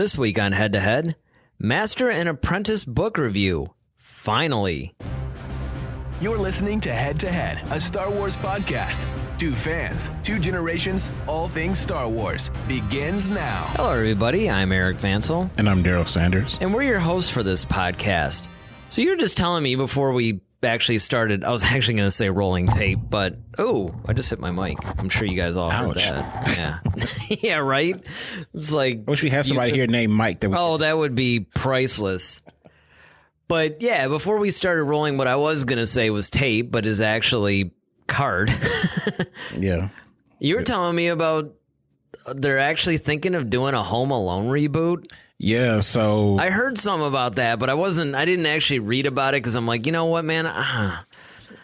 This week on Head to Head, Master and Apprentice book review. Finally. You're listening to Head to Head, a Star Wars podcast. Two fans, two generations, all things Star Wars. Begins now. Hello, everybody. I'm Eric Vansel. And I'm Daryl Sanders. And we're your hosts for this podcast. So you're just telling me before we actually started, I was actually going to say rolling tape, but, I just hit my mic. I'm sure you guys all heard that. Yeah. Yeah, right? It's like... I wish we had somebody here named Mike. That would be priceless. But yeah, before we started rolling, what I was going to say was tape, but is actually card. Yeah. You were telling me about they're actually thinking of doing a Home Alone reboot. Yeah, so... I heard some about that, but I didn't actually read about it because I'm like, you know what, man?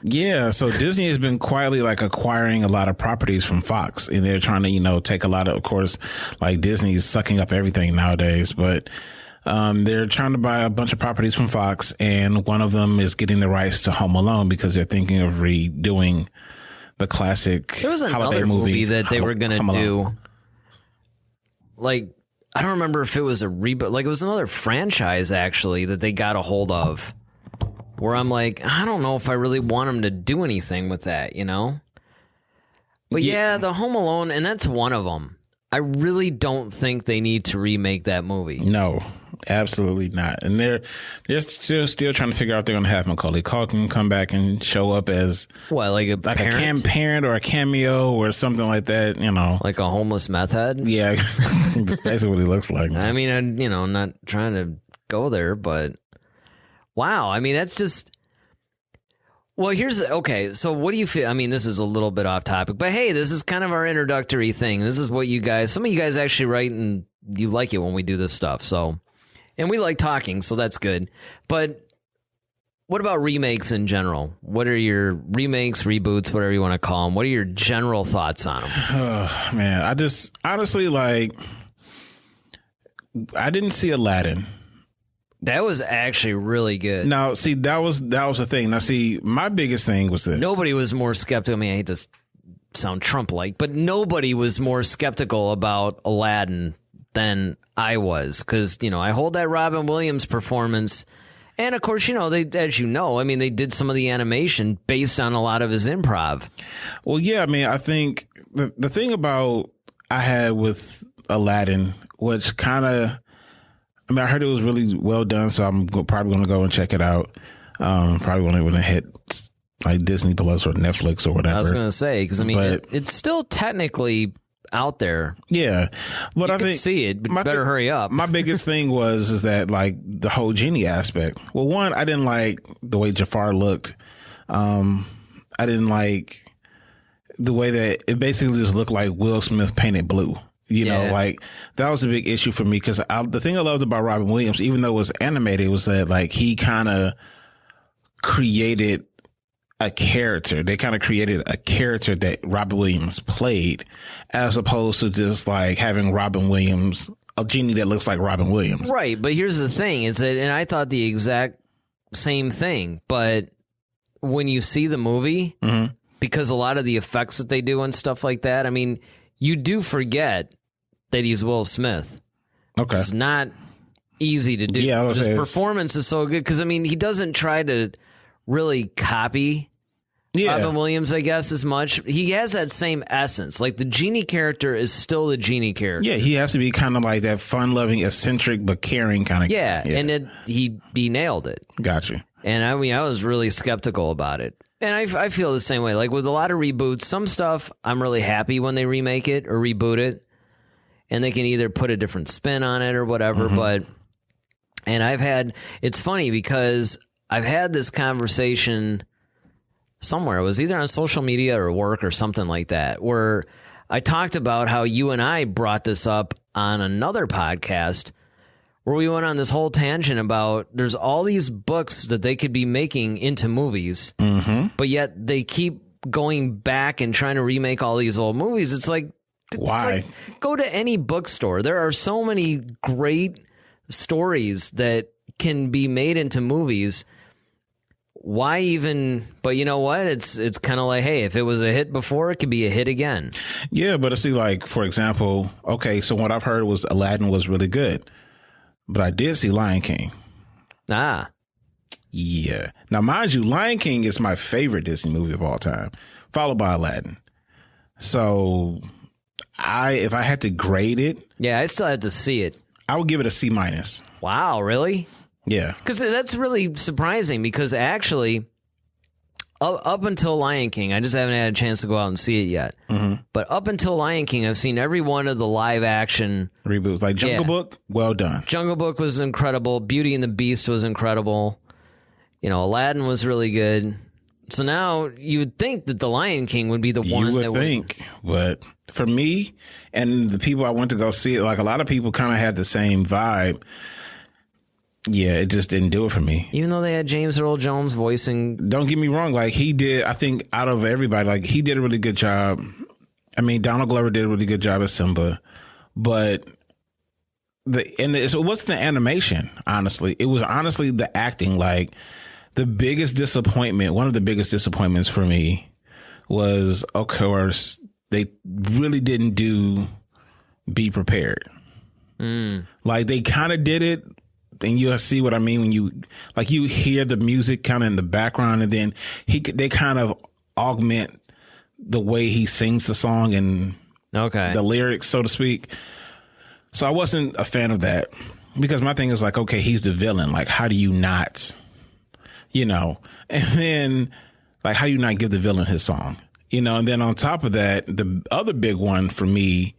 Yeah, so Disney has been quietly acquiring a lot of properties from Fox, and they're trying to, take a lot of course, Disney's sucking up everything nowadays, but they're trying to buy a bunch of properties from Fox, and one of them is getting the rights to Home Alone because they're thinking of redoing the classic There was holiday another movie that they were going to do. I don't remember if it was a reboot. It was another franchise, actually, that they got a hold of. Where I'm like, I don't know if I really want them to do anything with that, But yeah, the Home Alone, and that's one of them. I really don't think they need to remake that movie. No, absolutely not. And they're still trying to figure out if they're going to have Macaulay Culkin come back and show up as what, like a parent or a cameo or something like that, like a homeless meth head. Yeah, that's basically what he looks like. I mean, I'm not trying to go there, but wow. I mean, that's just. Well, okay, so what do you feel? I mean, this is a little bit off topic, but hey, this is kind of our introductory thing. This is what some of you guys actually write, and you like it when we do this stuff, so, and we like talking, so that's good. But what about remakes in general? What are your remakes, reboots, whatever you want to call them? What are your general thoughts on them? Oh, man, I just, honestly, I didn't see Aladdin. That was actually really good. Now, see, that was the thing. Now, see, my biggest thing was this. Nobody was more skeptical. I mean, I hate to sound Trump-like, but nobody was more skeptical about Aladdin than I was. Because, I hold that Robin Williams performance. And, of course, they did some of the animation based on a lot of his improv. Well, yeah, I mean, I think the thing about I had with Aladdin, which kind of... I heard it was really well done, so I'm probably going to go and check it out. Probably when it hit Disney Plus or Netflix or whatever. I was going to say, because it's still technically out there. Yeah, but I think see it, but better hurry up. My biggest thing is that the whole genie aspect. Well, one, I didn't like the way Jafar looked. I didn't like the way that it basically just looked like Will Smith painted blue. That was a big issue for me because the thing I loved about Robin Williams, even though it was animated, was that he kind of created a character. They kind of created a character that Robin Williams played, as opposed to just having Robin Williams, a genie that looks like Robin Williams. Right, but here's the thing: is that, and I thought the exact same thing, but when you see the movie, because a lot of the effects that they do and stuff like that, I mean, you do forget that he's Will Smith. Okay. It's not easy to do. Yeah, his performance is so good because, he doesn't try to really copy Robin Williams, I guess, as much. He has that same essence. The genie character is still the genie character. Yeah, he has to be kind of like that fun-loving, eccentric, but caring kind of yeah, and he nailed it. Gotcha. And, I was really skeptical about it. And I feel the same way. With a lot of reboots, some stuff, I'm really happy when they remake it or reboot it. And they can either put a different spin on it or whatever. It's funny because I've had this conversation somewhere. It was either on social media or work or something like that, where I talked about how you and I brought this up on another podcast where we went on this whole tangent about there's all these books that they could be making into movies, but yet they keep going back and trying to remake all these old movies. It's like, why? Go to any bookstore. There are so many great stories that can be made into movies. Why even? But you know what? It's kind of like, hey, if it was a hit before, it could be a hit again. Yeah, but I see, for example, okay, so what I've heard was Aladdin was really good. but I did see Lion King. Ah. Yeah. Now, mind you, Lion King is my favorite Disney movie of all time, followed by Aladdin. So if I had to grade it. Yeah, I still had to see it. I would give it a C minus. Wow, really? Yeah. Because that's really surprising because actually, up until Lion King, I just haven't had a chance to go out and see it yet. Mm-hmm. But up until Lion King, I've seen every one of the live action reboots. Like Jungle Book, well done. Jungle Book was incredible. Beauty and the Beast was incredible. Aladdin was really good. So now you would think that the Lion King would be the one. You would think, but for me and the people I went to go see it, like a lot of people kind of had the same vibe. Yeah, it just didn't do it for me. Even though they had James Earl Jones voicing. Don't get me wrong. Like he did, I think out of everybody, like he did a really good job. I mean, Donald Glover did a really good job as Simba, but it wasn't the animation, honestly. It was honestly the acting. Like the biggest disappointment, one of the biggest disappointments for me was, of course, they really didn't do Be Prepared. Like they kind of did it. And you'll see what I mean when you hear the music kind of in the background, and then they kind of augment the way he sings the song and the lyrics, so to speak. So I wasn't a fan of that because my thing is like, okay, he's the villain. Like, how do you not, and then like, how do you not give the villain his song, and then on top of that, the other big one for me,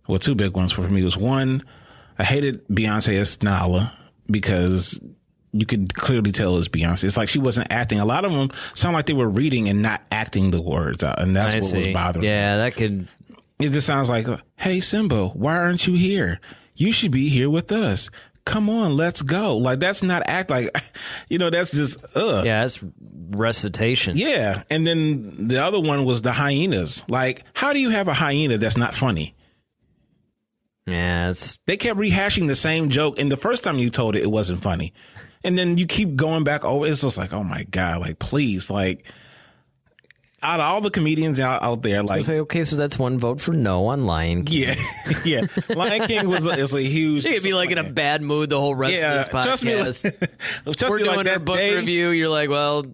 well, two big ones for me was one, I hated Beyonce as Nala. Because you could clearly tell it was Beyonce. It's like she wasn't acting. A lot of them sound like they were reading and not acting the words out. And that's what was bothering me. Yeah, that could. It just sounds like, hey, Simba, why aren't you here? You should be here with us. Come on, let's go. Like, that's not act like, that's just, Yeah, that's recitation. Yeah. And then the other one was the hyenas. Like, how do you have a hyena that's not funny? Yeah, they kept rehashing the same joke, and the first time you told it, it wasn't funny, and then you keep going back over. It's just like, oh my god, like please, like out of all the comedians out there, like say, okay, so that's one vote for no on Lion King. Yeah, Lion King is a huge. You could be like in a bad mood the whole rest of this podcast. We're doing our book review. You're like, well,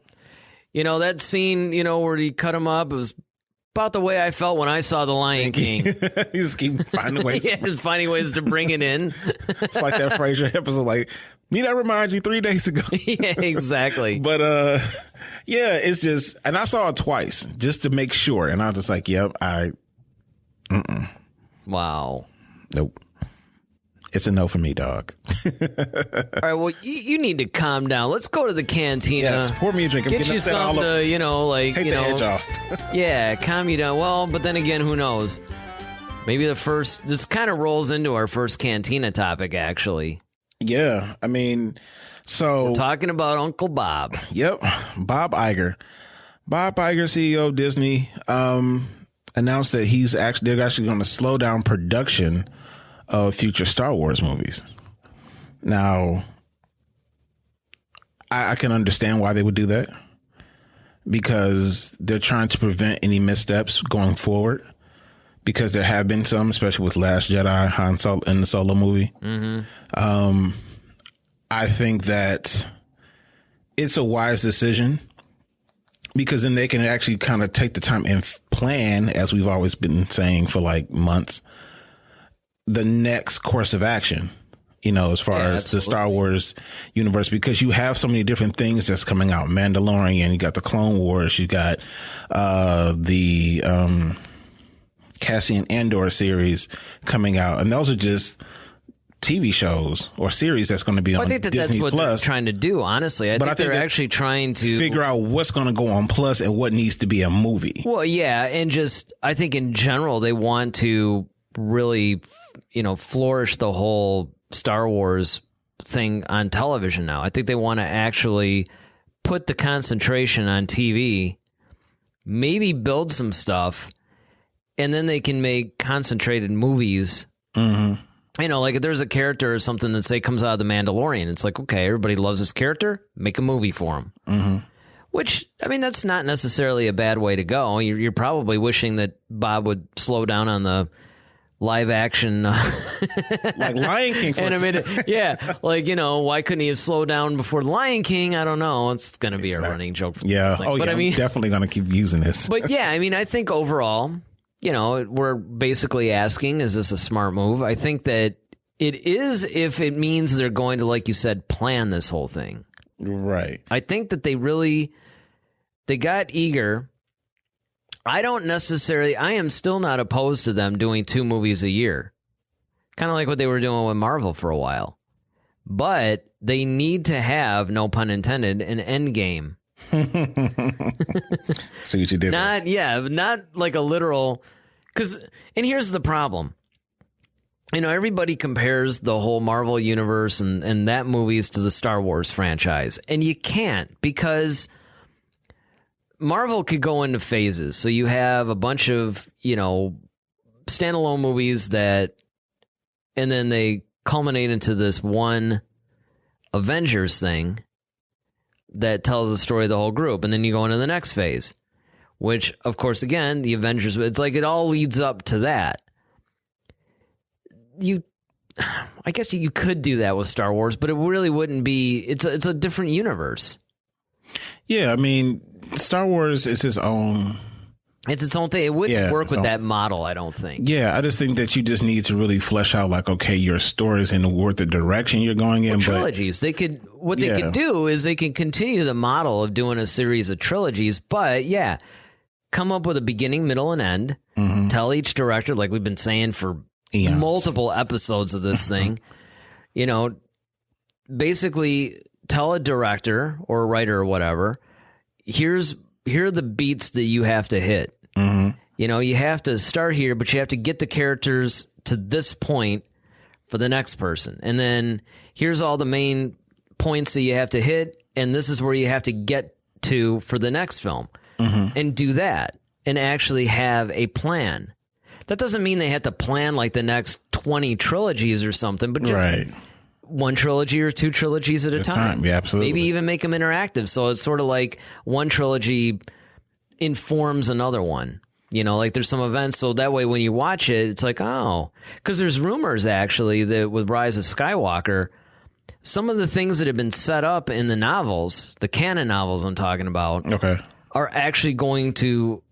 that scene, where he cut him up, it was about the way I felt when I saw The Lion King. You just keep finding ways. Yeah, just finding ways to bring it in. It's like that Frasier episode, like, need I remind you 3 days ago? Yeah, exactly. But, yeah, it's just, and I saw it twice just to make sure. And I was just like, yep, Wow. Nope. It's a no for me, dog. All right, well, you need to calm down. Let's go to the cantina. Yes, pour me a drink. Get you something to, take the edge off. Yeah, calm you down. Well, but then again, who knows? Maybe this kind of rolls into our first cantina topic, actually. Yeah, I mean, so. We're talking about Uncle Bob. Yep, Bob Iger. Bob Iger, CEO of Disney, announced that they're actually going to slow down production of future Star Wars movies. Now, I can understand why they would do that because they're trying to prevent any missteps going forward because there have been some, especially with Last Jedi, Han Solo in the Solo movie. Mm-hmm. I think that it's a wise decision because then they can actually kind of take the time and plan, as we've always been saying for like months, the next course of action, as far as the Star Wars universe, because you have so many different things that's coming out. Mandalorian, you got the Clone Wars, you got the Cassian Andor series coming out. And those are just TV shows or series that's going to be on Disney Plus. I think that's what they're trying to do, honestly. I think they're actually trying to figure out what's going to go on Plus and what needs to be a movie. Well, yeah. And just, I think in general, they want to really flourish the whole Star Wars thing on television now. I think they want to actually put the concentration on TV, maybe build some stuff, and then they can make concentrated movies. Mm-hmm. Like if there's a character or something that, say, comes out of The Mandalorian, it's like, okay, everybody loves this character, make a movie for him. Mm-hmm. Which, I mean, that's not necessarily a bad way to go. You're probably wishing that Bob would slow down on the live action like Lion King. animated. Yeah, like, why couldn't he have slowed down before the Lion King? I don't know. It's going to be a running joke. Yeah. But I mean, I'm definitely going to keep using this. But yeah, I mean, I think overall, we're basically asking, is this a smart move? I think that it is if it means they're going to, like you said, plan this whole thing. Right. I think that they got Iger. I am still not opposed to them doing 2 movies a year. Kind of like what they were doing with Marvel for a while. But they need to have, no pun intended, an end game. See what you did there. Not like a literal... And here's the problem. Everybody compares the whole Marvel universe and that movies to the Star Wars franchise. And you can't, because Marvel could go into phases. So you have a bunch of, standalone movies and then they culminate into this one Avengers thing that tells the story of the whole group. And then you go into the next phase, which, of course, again, the Avengers, it's like it all leads up to that. I guess you could do that with Star Wars, but it really wouldn't be. It's a different universe. Yeah, I mean, Star Wars is its own. It's its own thing. It wouldn't work with that model, I don't think. Yeah, I just think that you just need to really flesh out, like, okay, your stories and what the direction you're going in. Trilogies. They could do is they can continue the model of doing a series of trilogies, but come up with a beginning, middle, and end. Mm-hmm. Tell each director, like we've been saying for multiple episodes of this thing, basically tell a director or a writer or whatever, here are the beats that you have to hit. Mm-hmm. You have to start here, but you have to get the characters to this point for the next person. And then here's all the main points that you have to hit, and this is where you have to get to for the next film. Mm-hmm. And do that and actually have a plan. That doesn't mean they have to plan like the next 20 trilogies or something, but just one trilogy or 2 trilogies at a time. Yeah, absolutely. Maybe even make them interactive. So it's sort of like one trilogy informs another one. Like there's some events. So that way when you watch it, it's like, oh, because there's rumors actually that with Rise of Skywalker, some of the things that have been set up in the novels, the canon novels I'm talking about, are actually going to,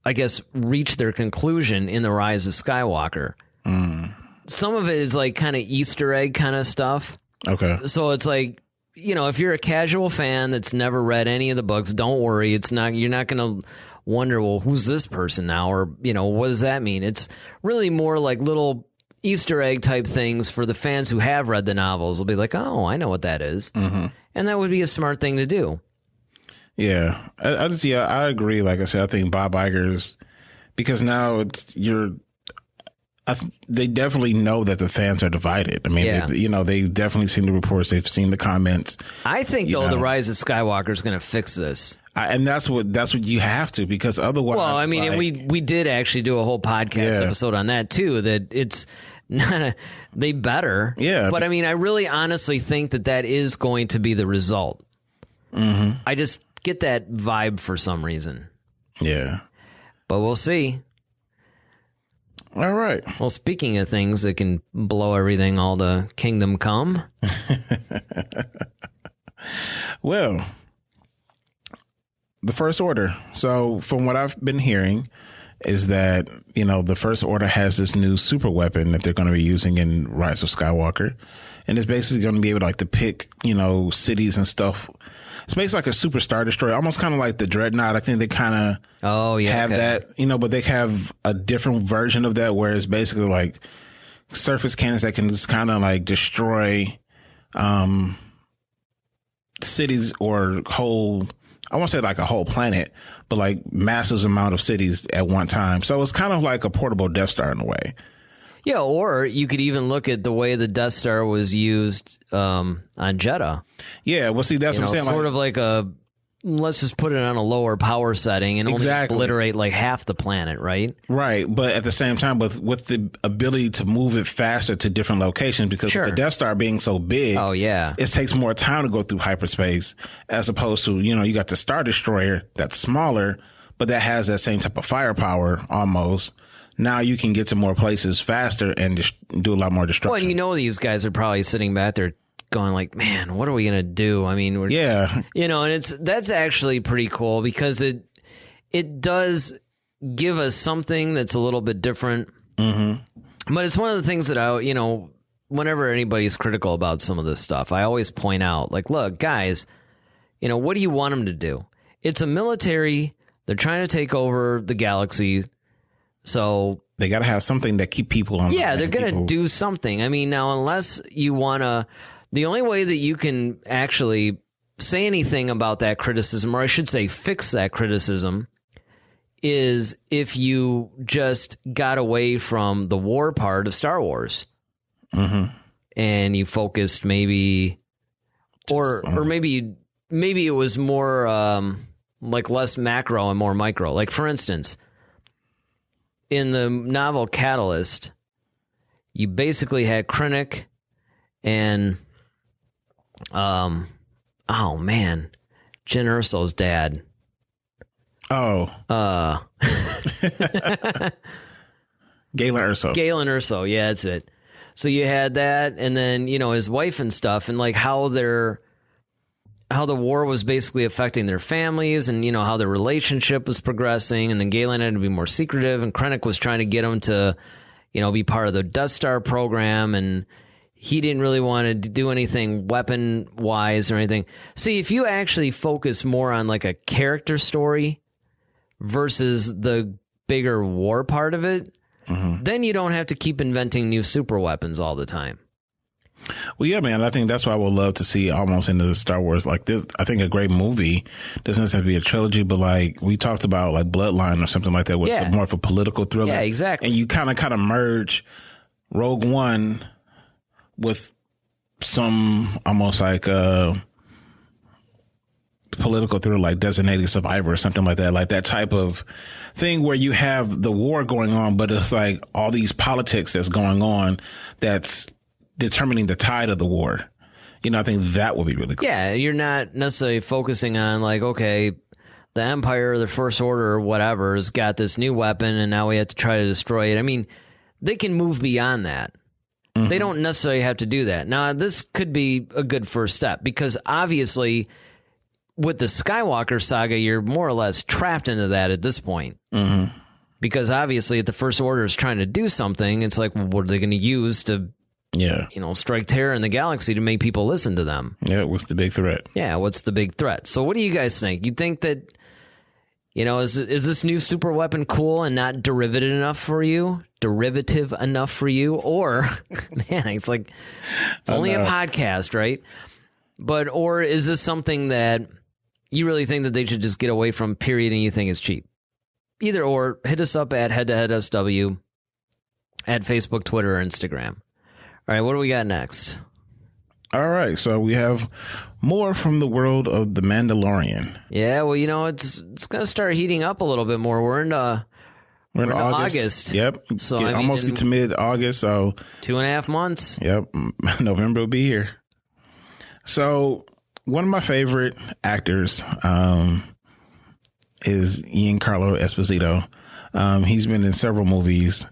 I guess, reach their conclusion in the Rise of Skywalker. Mm. Some of it is like kind of Easter egg kind of stuff. Okay. So it's like, if you're a casual fan that's never read any of the books, don't worry. You're not going to wonder, well, who's this person now? Or, what does that mean? It's really more like little Easter egg type things for the fans who have read the novels. Will be like, oh, I know what that is. Mm-hmm. And that would be a smart thing to do. Yeah, I agree. Like I said, I think Bob Iger's, because now they definitely know that the fans are divided. I mean, they've definitely seen the reports, they've seen the comments. I think the Rise of Skywalker is going to fix this, and that's what you have to, because otherwise. Well, I mean, we did actually do a whole podcast episode on that too. That it's not they better, But I mean, I really honestly think that is going to be the result. Mm-hmm. I just get that vibe for some reason. Yeah. But we'll see. All right. Well, speaking of things that can blow everything all to kingdom come. Well, the First Order. So from what I've been hearing is that, the First Order has this new super weapon that they're going to be using in Rise of Skywalker. And it's basically going to be able to pick, cities and stuff. It's basically like a super Star Destroyer, almost kind of like the Dreadnought. I think they kind of have that, but they have a different version of that where it's basically like surface cannons that can just kind of like destroy cities or whole, I won't say like a whole planet, but like massive amount of cities at one time. So it's kind of like a portable Death Star in a way. Yeah, or you could even look at the way the Death Star was used on Jeddah. Yeah, well, see, that's what I'm saying. Sort of like let's just put it on a lower power setting and only obliterate like half the planet, right? Right, but at the same time, with the ability to move it faster to different locations, because the Death Star being so big, it takes more time to go through hyperspace, as opposed to, you got the Star Destroyer that's smaller, but that has that same type of firepower almost. now you can get to more places faster and do a lot more destruction. Well, and you know these guys are probably sitting back there going like, man, what are we going to do? I mean, and that's actually pretty cool because it does give us something that's a little bit different. Mm-hmm. But it's one of the things that whenever anybody's critical about some of this stuff, I always point out, like, look, guys, what do you want them to do? It's a military. They're trying to take over the galaxy. So they got to have something that keep people on. Yeah, they're going to do something. I mean, now, unless you want to, the only way that you can actually say anything about that criticism, or I should say fix that criticism, is if you just got away from the war part of Star Wars. Mm-hmm. And you focused maybe, or maybe it was more like less macro and more micro. Like, for instance, in the novel Catalyst, you basically had Krennic and, Jyn Erso's dad. Oh. Galen Erso, yeah, that's it. So you had that, and then, his wife and stuff, and like how the war was basically affecting their families, and, how their relationship was progressing, and then Galen had to be more secretive, and Krennic was trying to get him to, be part of the Death Star program, and he didn't really want to do anything weapon-wise or anything. See, if you actually focus more on like a character story versus the bigger war part of it, then you don't have to keep inventing new super weapons all the time. Well, yeah, man, I think that's what I would love to see almost into the Star Wars. Like this, I think a great movie doesn't necessarily be a trilogy, but like we talked about like Bloodline or something like that, with more of a political thriller. Yeah, exactly. And you kind of merge Rogue One with some almost like political thriller, like Designated Survivor or something like that type of thing where you have the war going on, but it's like all these politics that's going on that's determining the tide of the war. I think that would be really cool. Yeah, you're not necessarily focusing on like, okay, the Empire or the First Order or whatever has got this new weapon and now we have to try to destroy it. I mean, they can move beyond that. Mm-hmm. They don't necessarily have to do that. Now, this could be a good first step because obviously with the Skywalker saga, you're more or less trapped into that at this point. Mm-hmm. Because obviously if the First Order is trying to do something, it's like, well, what are they going to use to strike terror in the galaxy to make people listen to them? Yeah, what's the big threat? Yeah, what's the big threat? So what do you guys think? You think that, is this new super weapon cool and not derivative enough for you? Or, man, it's like, it's only a podcast, right? Or is this something that you really think that they should just get away from, period, and you think it's cheap? Either or, hit us up at head-to-head-SW at Facebook, Twitter, or Instagram. All right, what do we got next? All right, so we have more from the world of The Mandalorian. Yeah, well, it's going to start heating up a little bit more. We're into August. Yep. So almost get to mid-August, so 2.5 months. Yep. November will be here. So one of my favorite actors is Giancarlo Esposito. He's been in several movies,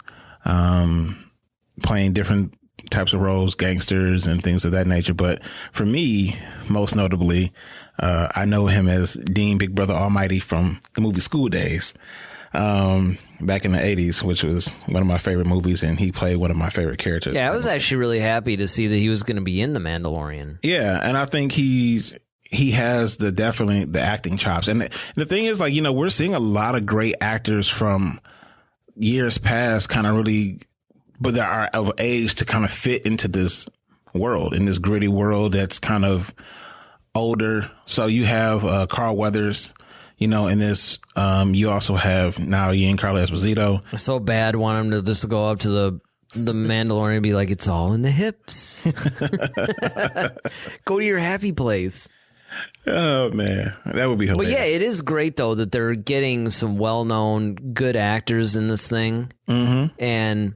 playing different types of roles, gangsters and things of that nature. But for me, most notably, I know him as Dean Big Brother Almighty from the movie School Days, back in the 80s, which was one of my favorite movies, and he played one of my favorite characters. Yeah, I was actually really happy to see that he was going to be in The Mandalorian. Yeah, and I think he has definitely the acting chops. And the thing is, like, we're seeing a lot of great actors from years past kind of really, but that are of age to kind of fit into this world, in this gritty world that's kind of older. So you have Carl Weathers, in this. You also have now Giancarlo Esposito. I so bad want him to just go up to the Mandalorian and be like, it's all in the hips. Go to your happy place. Oh, man. That would be hilarious. But yeah, it is great, though, that they're getting some well-known good actors in this thing. Mm-hmm. And,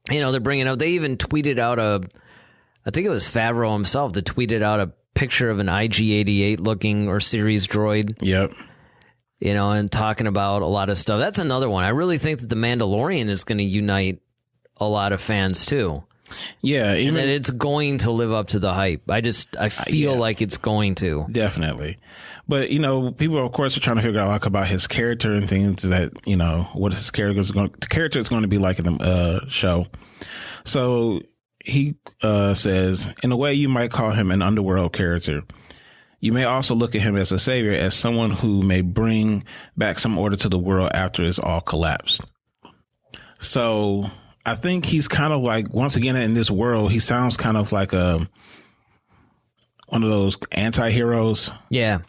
they're bringing out, they even tweeted out I think it was Favreau himself that tweeted out a picture of an IG-88 looking or series droid. Yep. and talking about a lot of stuff. That's another one. I really think that The Mandalorian is going to unite a lot of fans too. Yeah, and that it's going to live up to the hype. I feel like it's going to. Definitely. But, people, of course, are trying to figure out like about his character and things that, what his character is going to be like in the show. So he says, in a way, you might call him an underworld character. You may also look at him as a savior, as someone who may bring back some order to the world after it's all collapsed. So I think he's kind of like, once again, in this world, he sounds kind of like one of those anti-heroes. Yeah.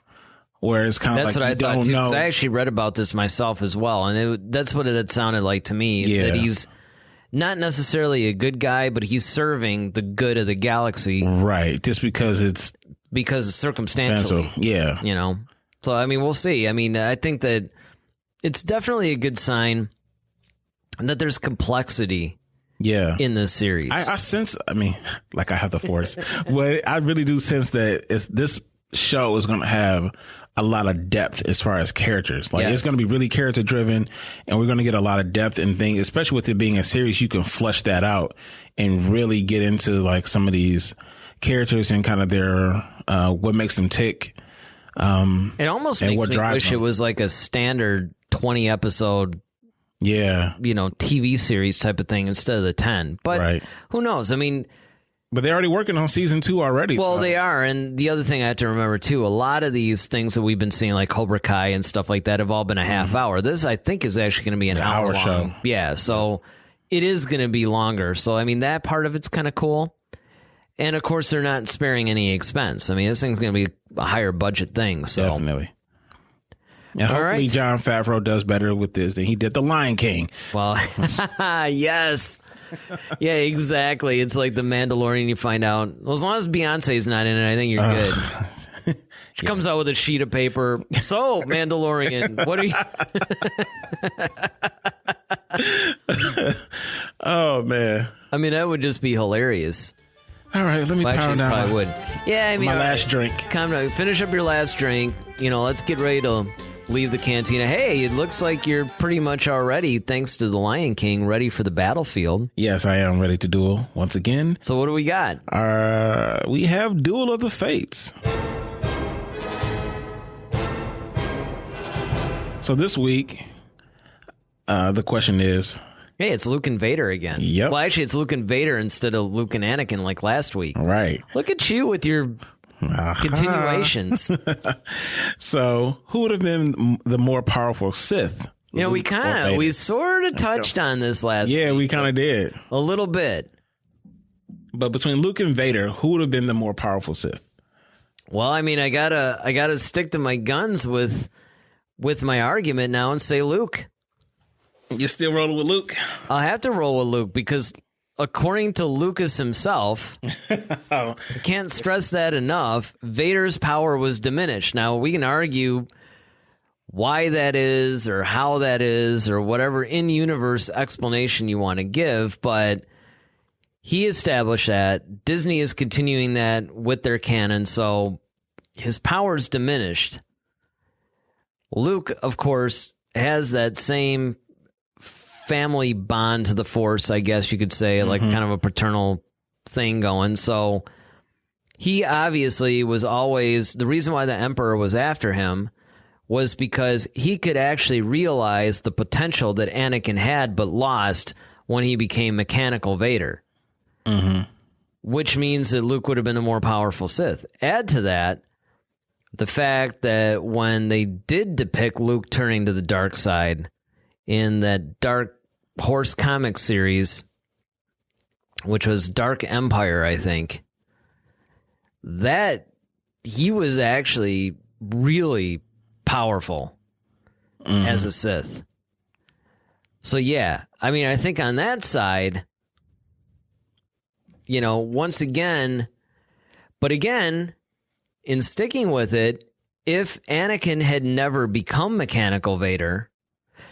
Where it's kind of that's like, what I thought too. 'Cause I actually read about this myself as well. And that's what it sounded like to me. Is that he's not necessarily a good guy, but he's serving the good of the galaxy. Right. Just because it's circumstantial. Yeah. So, I mean, we'll see. I mean, I think that it's definitely a good sign that there's complexity in this series. I sense, like I have the Force, but I really do sense that this show is going to have a lot of depth as far as characters. Like it's going to be really character driven, and we're going to get a lot of depth in things, especially with it being a series. You can flesh that out and really get into like some of these characters and kind of their what makes them tick. It almost makes me wish it was like a standard 20 episode TV series type of thing instead of the 10. But who knows? I mean, but they're already working on season 2 already. Well, they are. And the other thing I have to remember too, a lot of these things that we've been seeing, like Cobra Kai and stuff like that, have all been a half hour. This, I think, is actually going to be an hour long show. Yeah. So it is going to be longer. So, I mean, that part of it's kind of cool. And of course, they're not sparing any expense. I mean, this thing's going to be a higher budget thing. So definitely. And hopefully Jon Favreau does better with this than he did The Lion King. Well, yes. Yeah, exactly. It's like The Mandalorian. You find out, well, as long as Beyonce's not in it, I think you're good. She comes out with a sheet of paper. So, Mandalorian, what are you? Oh, man. I mean, that would just be hilarious. All right, let me pound down. I would. Yeah, I mean, my last drink. Come on, finish up your last drink. Let's get ready to leave the cantina. Hey, it looks like you're pretty much already, thanks to the Lion King, ready for the battlefield. Yes, I am ready to duel once again. So what do we got? We have Duel of the Fates. So this week, the question is... Hey, it's Luke and Vader again. Yep. Well, actually, it's Luke and Vader instead of Luke and Anakin like last week. Right. Look at you with your continuations. So, who would have been the more powerful Sith? We sort of touched on this last week. Yeah, we kind of did. A little bit. But between Luke and Vader, who would have been the more powerful Sith? Well, I mean, I gotta stick to my guns with my argument now and say Luke. You're still rolling with Luke? I'll have to roll with Luke because according to Lucas himself, I can't stress that enough, Vader's power was diminished. Now, we can argue why that is or how that is or whatever in-universe explanation you want to give, but he established that. Disney is continuing that with their canon, so his power's diminished. Luke, of course, has that same family bond to the Force, I guess you could say, like kind of a paternal thing going. So he obviously was always, the reason why the Emperor was after him was because he could actually realize the potential that Anakin had but lost when he became mechanical Vader. Which means that Luke would have been a more powerful Sith. Add to that the fact that when they did depict Luke turning to the dark side in that Dark Horse comic series, which was Dark Empire, I think, that he was actually really powerful as a Sith. So yeah, I mean, I think on that side, once again, but again, in sticking with it, if Anakin had never become mechanical Vader,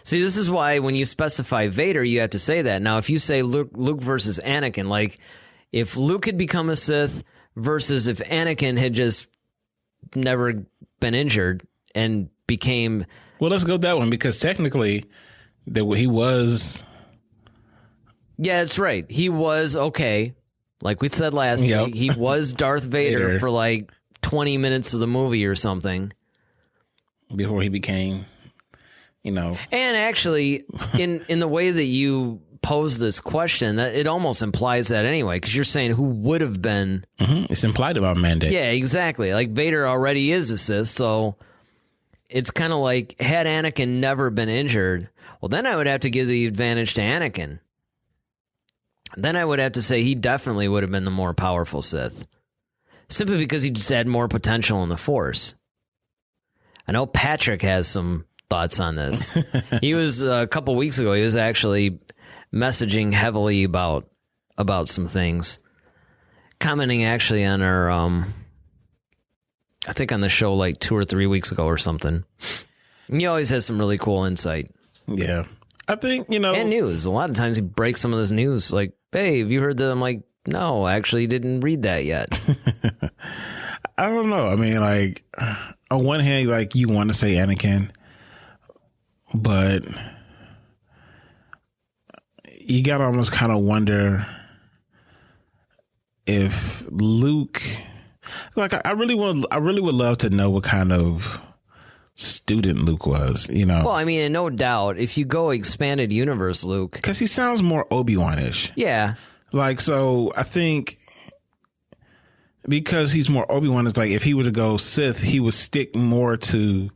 see, this is why when you specify Vader, you have to say that. Now, if you say Luke versus Anakin, like if Luke had become a Sith versus if Anakin had just never been injured and became. Well, let's go that one because technically, he was. Yeah, that's right. He was okay. Like we said last week, he was Darth Vader for like 20 minutes of the movie or something. Before he became, And actually, in the way that you pose this question, that it almost implies that anyway, because you're saying who would have been. Mm-hmm. It's implied about mandate. Yeah, exactly. Like Vader already is a Sith, so it's kind of like had Anakin never been injured, well, then I would have to give the advantage to Anakin. Then I would have to say he definitely would have been the more powerful Sith. Simply because he just had more potential in the Force. I know Patrick has some thoughts on this. He was, a couple weeks ago, he was actually messaging heavily about some things. Commenting actually on our, I think on the show like 2 or 3 weeks ago or something. He always has some really cool insight. Yeah. I think, And news. A lot of times he breaks some of this news like, hey, have you heard that? I'm like, no, I actually didn't read that yet. I don't know. I mean, like, on one hand, like, you want to say Anakin, but you got to almost kind of wonder if Luke, like, I really would love to know what kind of student Luke was, Well, I mean, no doubt, if you go expanded universe Luke. Because he sounds more Obi-Wan-ish. Yeah. Like, so I think because he's more Obi-Wan, it's like if he were to go Sith, he would stick more to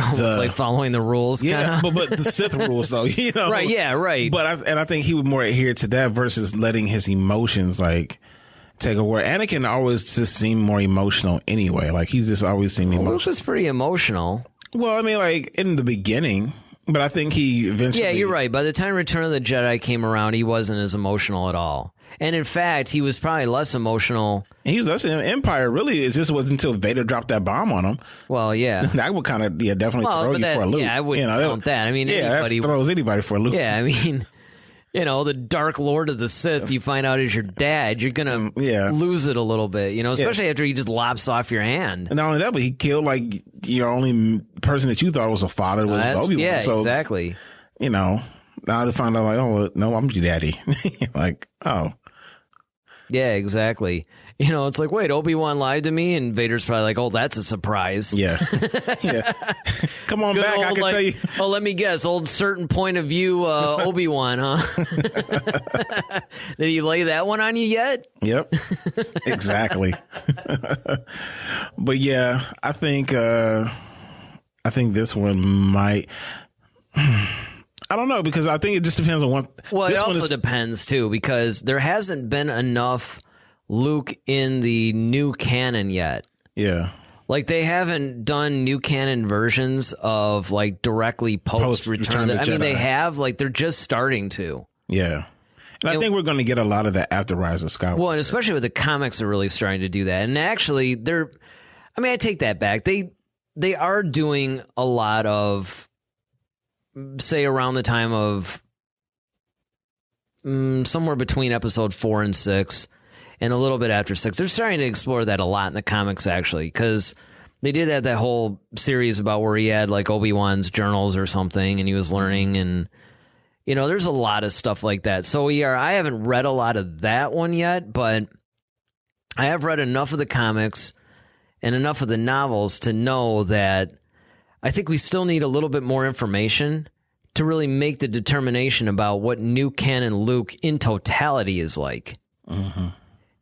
almost like following the rules. Yeah, but the Sith rules, though, Right, yeah, right. But I think he would more adhere to that versus letting his emotions, like, take over. Anakin always just seemed more emotional anyway. Like, he's just always seemed emotional. Luke was pretty emotional. Well, I mean, like, in the beginning, but I think he eventually... Yeah, you're right. By the time Return of the Jedi came around, he wasn't as emotional at all. And in fact, he was probably less emotional. And he was less in Empire, really. It just wasn't until Vader dropped that bomb on him. Well, yeah. That would kind of, definitely throw you for a loop. Yeah, I wouldn't count that. I mean, anybody... that throws anybody for a loop. Yeah, I mean... the Dark Lord of the Sith, you find out is your dad, you're going to lose it a little bit, especially after he just lops off your hand. And not only that, but he killed, like, your only person that you thought was a father was Obi-Wan. Yeah, so exactly. Now to find out, like, oh, no, I'm your daddy. Like, oh. Yeah, exactly. It's like, wait, Obi-Wan lied to me? And Vader's probably like, oh, that's a surprise. Yeah. Yeah. Come on back, I can tell you. Oh, let me guess, old certain point of view Obi-Wan, huh? Did he lay that one on you yet? Yep. Exactly. But yeah, I think this one might... I don't know, because I think it just depends on what... Well, it also depends, too, because there hasn't been enough Luke in the new canon yet. Yeah. Like, they haven't done new canon versions of, like, directly post Return of the Jedi. I mean, they have, like, they're just starting to. Yeah. And I think we're going to get a lot of that after Rise of Skywalker. Well, and especially with the comics are really starting to do that. And actually, I take that back. They are doing a lot of... say around the time of somewhere between episode 4 and 6 and a little bit after 6. They're starting to explore that a lot in the comics, actually, because they did that whole series about where he had like Obi-Wan's journals or something and he was learning, and there's a lot of stuff like that. So I haven't read a lot of that one yet, but I have read enough of the comics and enough of the novels to know that I think we still need a little bit more information to really make the determination about what new canon Luke in totality is like. Mm-hmm.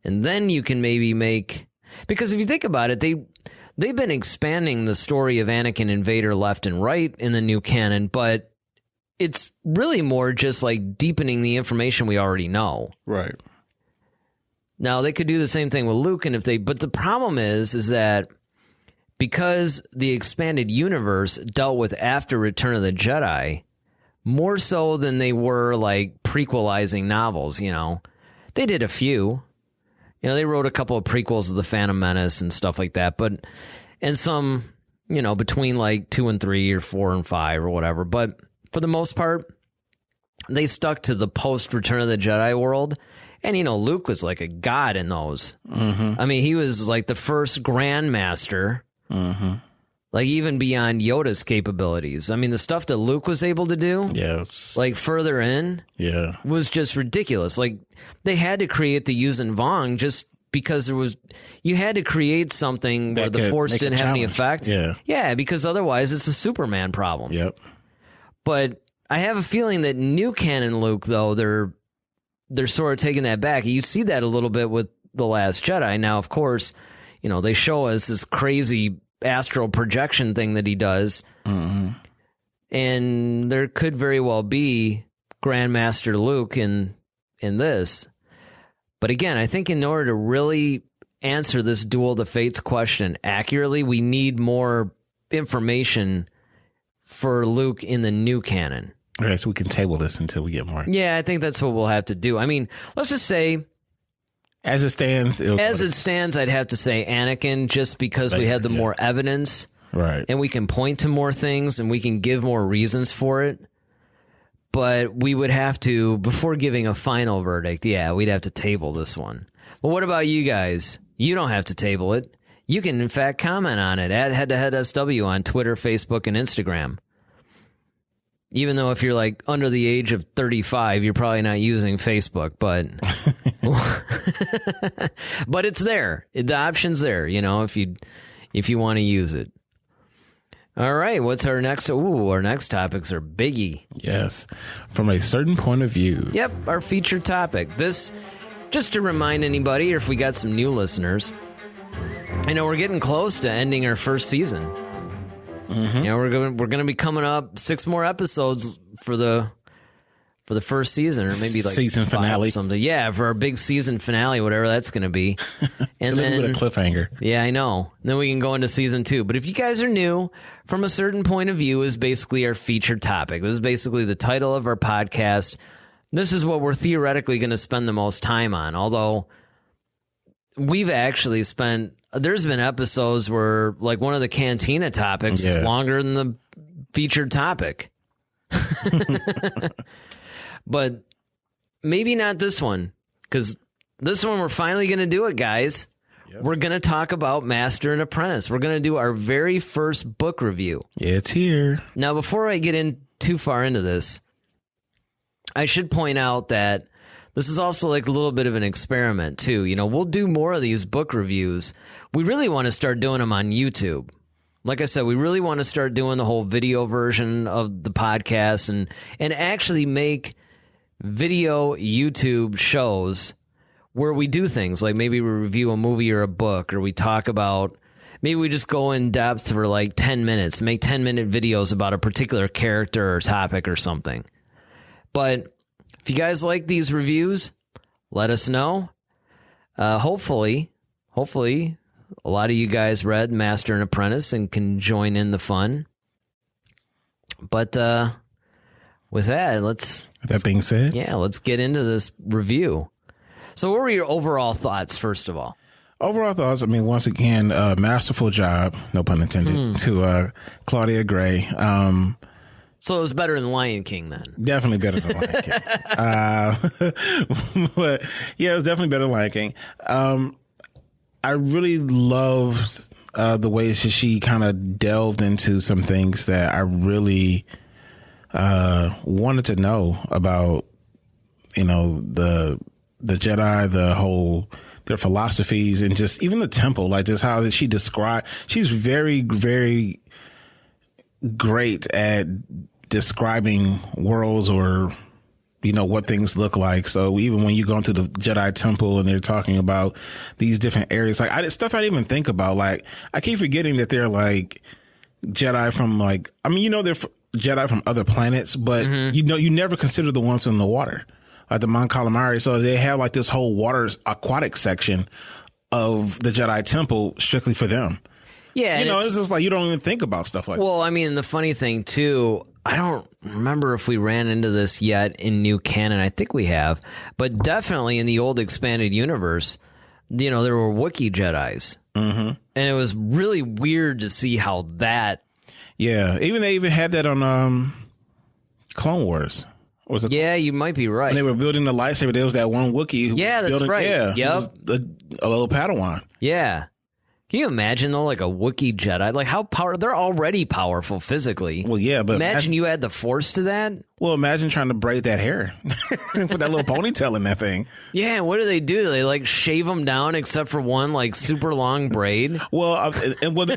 And then you can maybe make... Because if you think about it, they've been expanding the story of Anakin and Vader left and right in the new canon, but it's really more just like deepening the information we already know. Right. Now, they could do the same thing with Luke, but the problem is that because the expanded universe dealt with after Return of the Jedi, more so than they were like prequelizing novels, They did a few. They wrote a couple of prequels of The Phantom Menace and stuff like that, and some, between like 2 and 3 or 4 and 5 or whatever. But for the most part, they stuck to the post Return of the Jedi world. And, Luke was like a god in those. Mm-hmm. I mean, he was like the first Grandmaster. Mm-hmm. Like, even beyond Yoda's capabilities. I mean, the stuff that Luke was able to do, like, further in, was just ridiculous. Like, they had to create the Yuuzhan Vong just because you had to create something where the Force didn't have any effect. Yeah, because otherwise it's a Superman problem. Yep. But I have a feeling that new canon Luke, though, they're sort of taking that back. You see that a little bit with The Last Jedi. Now, of course, you know, they show us this crazy astral projection thing that he does. Mm-hmm. And there could very well be Grandmaster Luke in this. But again, I think in order to really answer this Duel of the Fates question accurately, we need more information for Luke in the new canon. Okay, so we can table this until we get more. Yeah, I think that's what we'll have to do. I mean, let's just say, as it stands, I'd have to say Anakin, just because we had the more evidence, right? And we can point to more things and we can give more reasons for it. But we would have to, before giving a final verdict, we'd have to table this one. Well, what about you guys? You don't have to table it. You can, in fact, comment on it at head-to-head-SW on Twitter, Facebook, and Instagram. Even though if you're like under the age of 35, you're probably not using Facebook, but but it's there. The option's there, you know, if you want to use it. All right, what's our next? Our next topics are biggie. Yes, from a certain point of view. Yep, our featured topic. This, just to remind anybody, or if we got some new listeners, I know we're getting close to ending our first season. Mm-hmm. You know, we're gonna be coming up 6 more episodes for the first season, or maybe like season finale or something. Yeah, for our big season finale, whatever that's gonna be. And then a little bit of cliffhanger. Yeah, I know. And then we can go into season 2. But if you guys are new, from a certain point of view is basically our featured topic. This is basically the title of our podcast. This is what we're theoretically going to spend the most time on. Although we've actually there's been episodes where, like, one of the Cantina topics is longer than the featured topic. But maybe not this one, because this one we're finally going to do it, guys. Yep. We're going to talk about Master and Apprentice. We're going to do our very first book review. It's here. Now, before I get in too far into this, I should point out that this is also like a little bit of an experiment, too. You know, we'll do more of these book reviews. We really want to start doing them on YouTube. Like I said, we really want to start doing the whole video version of the podcast and actually make video YouTube shows where we do things like maybe we review a movie or a book, or we talk about, maybe we just go in depth for like 10 minutes, make 10-minute videos about a particular character or topic or something. But if you guys like these reviews, let us know. Hopefully, a lot of you guys read Master and Apprentice and can join in the fun. But with that being said, let's get into this review. So what were your overall thoughts, first of all? Overall thoughts, I mean, once again, masterful job, no pun intended, to Claudia Gray. So it was better than Lion King, then? Definitely better than Lion King. But yeah, it was definitely better than Lion King. I really loved the way she kind of delved into some things that I really wanted to know about, you know, the Jedi, their philosophies, and just even the temple, like just how she described. She's very, very great at describing worlds, or, you know, what things look like. So even when you go into the Jedi temple and they're talking about these different areas, like stuff I didn't even think about. Like, I keep forgetting that they're like Jedi from, like, I mean, you know, they're Jedi from other planets, but you know, you never consider the ones in the water, like the Mon Calamari. So they have like this whole water aquatic section of the Jedi temple strictly for them. Yeah. You know, it's just like, you don't even think about stuff like that. Well, I mean, the funny thing too, I don't remember if we ran into this yet in new canon. I think we have, but definitely in the old expanded universe, you know, there were Wookiee Jedis. Mm-hmm. And it was really weird to see how that. Yeah. They even had that on Clone Wars. Was it? Yeah, you might be right. When they were building the lightsaber, there was that one Wookiee. Yeah, that's right. Yeah. Yep. A little Padawan. Yeah. Can you imagine, though, like a Wookiee Jedi? Like, they're already powerful physically. Well, yeah, but imagine you add the Force to that. Well, imagine trying to braid that hair. Put that little ponytail in that thing. Yeah, what do? They, like, shave them down except for one, like, super long braid? Well, that would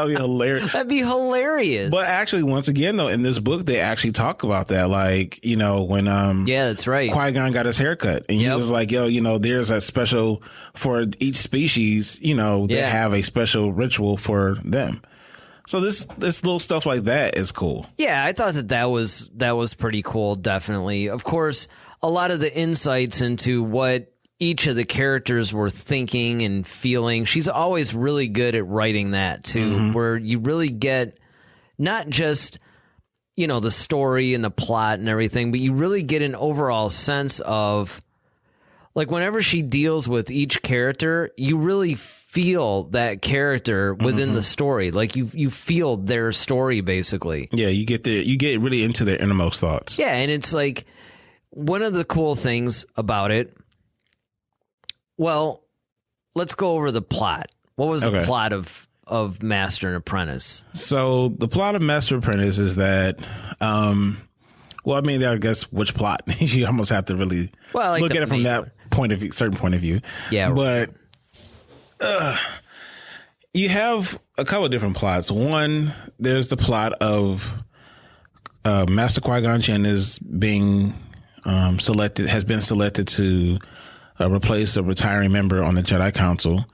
be hilarious. That'd be hilarious. But actually, once again, though, in this book, they actually talk about that. Like, when yeah, that's right. Qui-Gon got his haircut. And he was like, there's a special for each species, they have a special ritual for them. So this little stuff like that is cool. Yeah, I thought that was pretty cool, definitely. Of course, a lot of the insights into what each of the characters were thinking and feeling. She's always really good at writing that, too, where you really get not just, the story and the plot and everything, but you really get an overall sense of, like, whenever she deals with each character, you really feel that character within the story. Like, you feel their story, basically. Yeah, you get really into their innermost thoughts. Yeah, and it's like one of the cool things about it. Well, let's go over the plot. What was the plot of Master and Apprentice? So the plot of Master and Apprentice is that, I guess which plot? You almost have to really look at it from that certain point of view. Yeah, but you have a couple of different plots. One, there's the plot of Master Qui-Gon Jinn is being has been selected to replace a retiring member on the Jedi Council.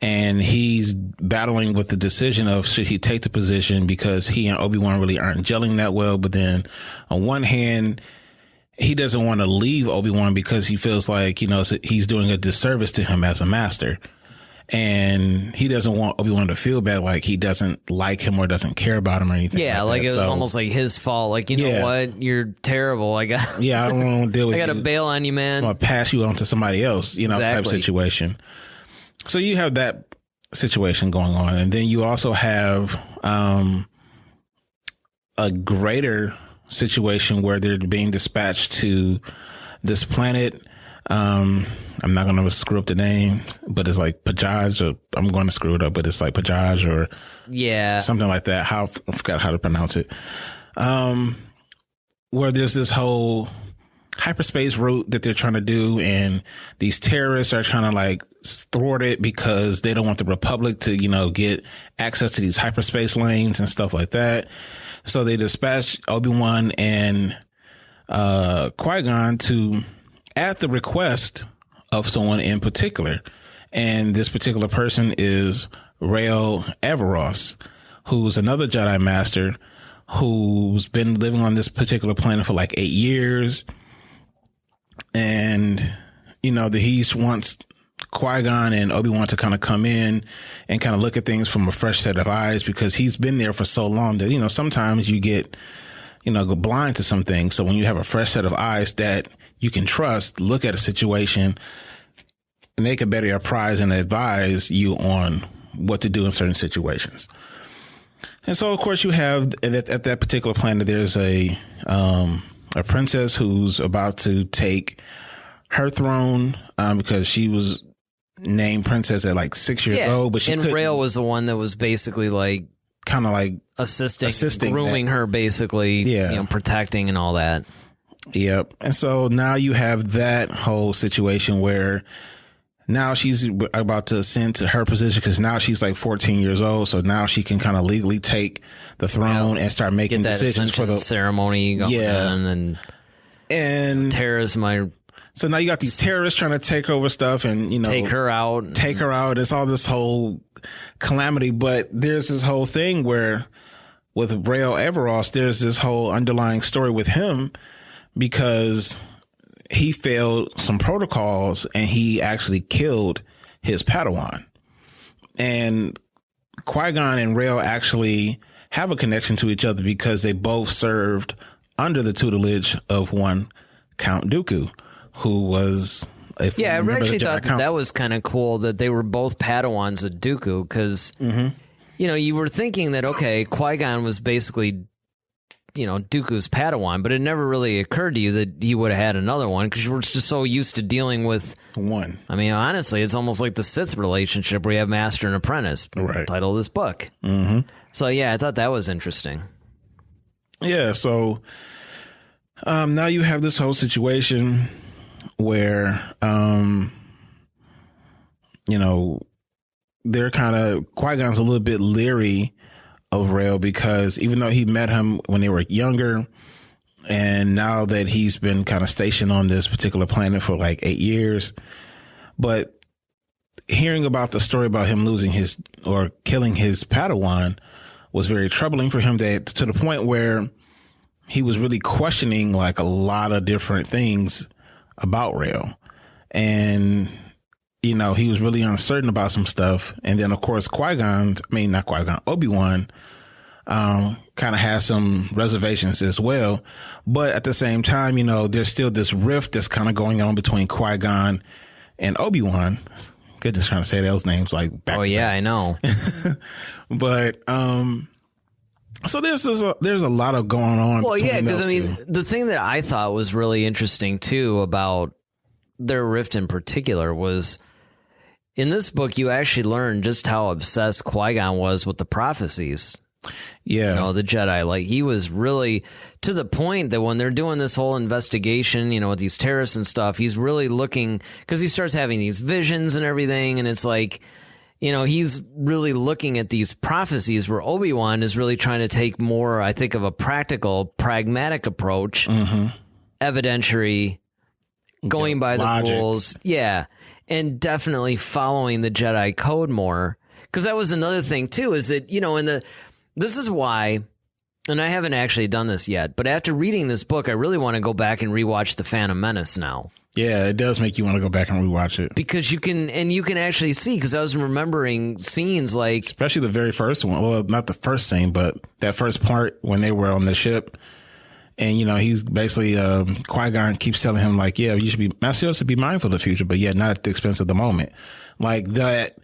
And he's battling with the decision of should he take the position because he and Obi-Wan really aren't gelling that well. But then on one hand, he doesn't want to leave Obi-Wan because he feels like, he's doing a disservice to him as a master. And he doesn't want Obi-Wan to feel bad, like he doesn't like him or doesn't care about him or anything. Yeah, like it was almost like his fault. Like, you know what? You're terrible. I got I don't want to deal with you. I got to bail on you, man. I'm going to pass you on to somebody else, type situation. So you have that situation going on. And then you also have a greater situation where they're being dispatched to this planet. I'm not going to screw up the name, but it's like Pajaj, or I'm going to screw it up, but it's like Pajaj or something like that. I forgot how to pronounce it. Where there's this whole hyperspace route that they're trying to do, and these terrorists are trying to like thwart it because they don't want the Republic to, get access to these hyperspace lanes and stuff like that. So they dispatch Obi-Wan and Qui-Gon at the request of someone in particular. And this particular person is Rael Averross, who's another Jedi Master who's been living on this particular planet for like 8 years. And, he wants Qui-Gon and Obi-Wan to kind of come in and kind of look at things from a fresh set of eyes because he's been there for so long that, sometimes you get, go blind to some things. So when you have a fresh set of eyes that you can trust, look at a situation, and they can better apprise and advise you on what to do in certain situations. And so, of course, you have at that particular planet, there's a princess who's about to take her throne because she was named princess at like 6 years old, but Rael was the one that was basically like kind of like assisting grooming her, basically, protecting and all that. Yep. And so now you have that whole situation where now she's about to ascend to her position because now she's like 14 years old. So now she can kind of legally take the throne and start making decisions for the ceremony going on and terrorism. So now you got these terrorists trying to take over stuff and, take her out. It's all this whole calamity. But there's this whole thing where with Rael Averross, there's this whole underlying story with him because he failed some protocols and he actually killed his Padawan. And Qui-Gon and Rael actually have a connection to each other because they both served under the tutelage of one Count Dooku, who was I actually thought that was kind of cool that they were both Padawans of Dooku because, you were thinking that, okay, Qui-Gon was basically Dooku's Padawan, but it never really occurred to you that he would have had another one because you were just so used to dealing with one. I mean, honestly, it's almost like the Sith relationship where you have master and apprentice. Right. Title of this book. Mm-hmm. So yeah, I thought that was interesting. Yeah. So now you have this whole situation where they're kind of Qui-Gon's a little bit leery of Rail because even though he met him when they were younger, and now that he's been kind of stationed on this particular planet for like 8 years, but hearing about the story about him losing or killing his Padawan was very troubling for him, to the point where he was really questioning like a lot of different things about Rail. And he was really uncertain about some stuff. And then, of course, Obi-Wan kind of has some reservations as well. But at the same time, there's still this rift that's kind of going on between Qui-Gon and Obi-Wan. Goodness, trying to say those names like back. Oh, yeah, I know. But so there's a lot of going on. Well, yeah, because the thing that I thought was really interesting, too, about their rift in particular was, in this book, you actually learn just how obsessed Qui-Gon was with the prophecies. Yeah. The Jedi. Like, he was really to the point that when they're doing this whole investigation, with these terrorists and stuff, he's really looking, because he starts having these visions and everything, and it's like, he's really looking at these prophecies where Obi-Wan is really trying to take more, I think, of a practical, pragmatic approach, evidentiary, going by the rules. Yeah. And definitely following the Jedi code more. Because that was another thing, too, is that, this is why, and I haven't actually done this yet, but after reading this book, I really want to go back and rewatch The Phantom Menace now. Yeah, it does make you want to go back and rewatch it. Because you can actually see, because I was remembering scenes like... Especially the very first one. Well, not the first scene, but that first part when they were on the ship. And, he's basically, Qui-Gon keeps telling him, like, yeah, Master Yoda should be mindful of the future, but yet not at the expense of the moment. Like, that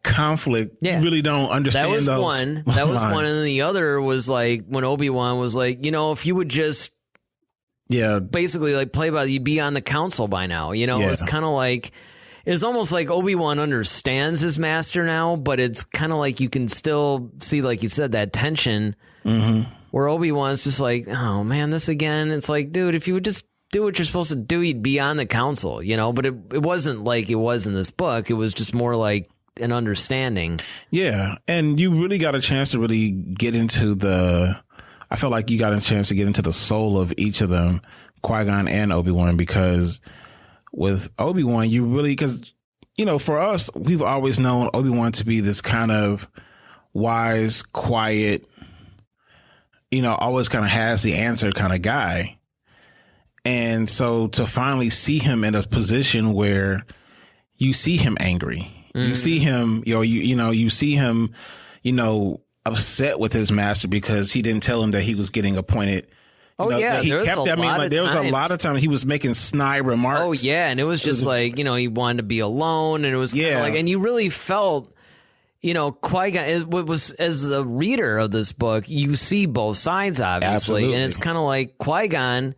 conflict, you really don't understand those one. That was one. And then the other was, like, when Obi-Wan was like, if you would just... Yeah. Basically, like, play by, you'd be on the council by now. It was kind of like... It's almost like Obi-Wan understands his master now, but it's kind of like you can still see, like you said, that tension... Mm-hmm. Where Obi-Wan's just like, oh, man, this again. It's like, dude, if you would just do what you're supposed to do, you'd be on the council, But it wasn't like it was in this book. It was just more like an understanding. Yeah, and you really got a chance to really get into I felt like you got a chance to get into the soul of each of them, Qui-Gon and Obi-Wan, because with Obi-Wan, you really, because, for us, we've always known Obi-Wan to be this kind of wise, quiet, always kind of has the answer kind of guy. And so to finally see him in a position where you see him angry, you see him, you see him, upset with his master because he didn't tell him that he was getting appointed. Yeah, he kept. I mean, like there was a lot of times he was making snide remarks. Oh yeah, and it was just like he wanted to be alone, and it was like, and you really felt. Qui-Gon was, as the reader of this book, you see both sides, obviously. Absolutely. And it's kind of like Qui-Gon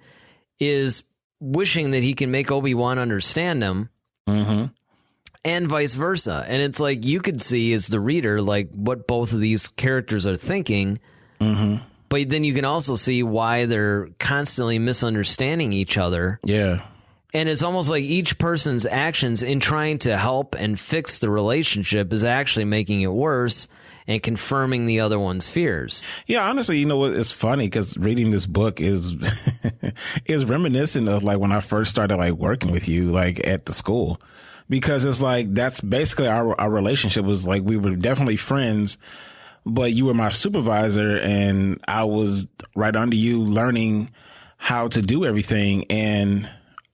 is wishing that he can make Obi-Wan understand him, and vice versa. And it's like you could see, as the reader, like what both of these characters are thinking, but then you can also see why they're constantly misunderstanding each other. Yeah. And it's almost like each person's actions in trying to help and fix the relationship is actually making it worse and confirming the other one's fears. Yeah, honestly, what? It's funny because reading this book is is reminiscent of like when I first started like working with you like at the school, because it's like that's basically our relationship was like we were definitely friends, but you were my supervisor and I was right under you learning how to do everything, and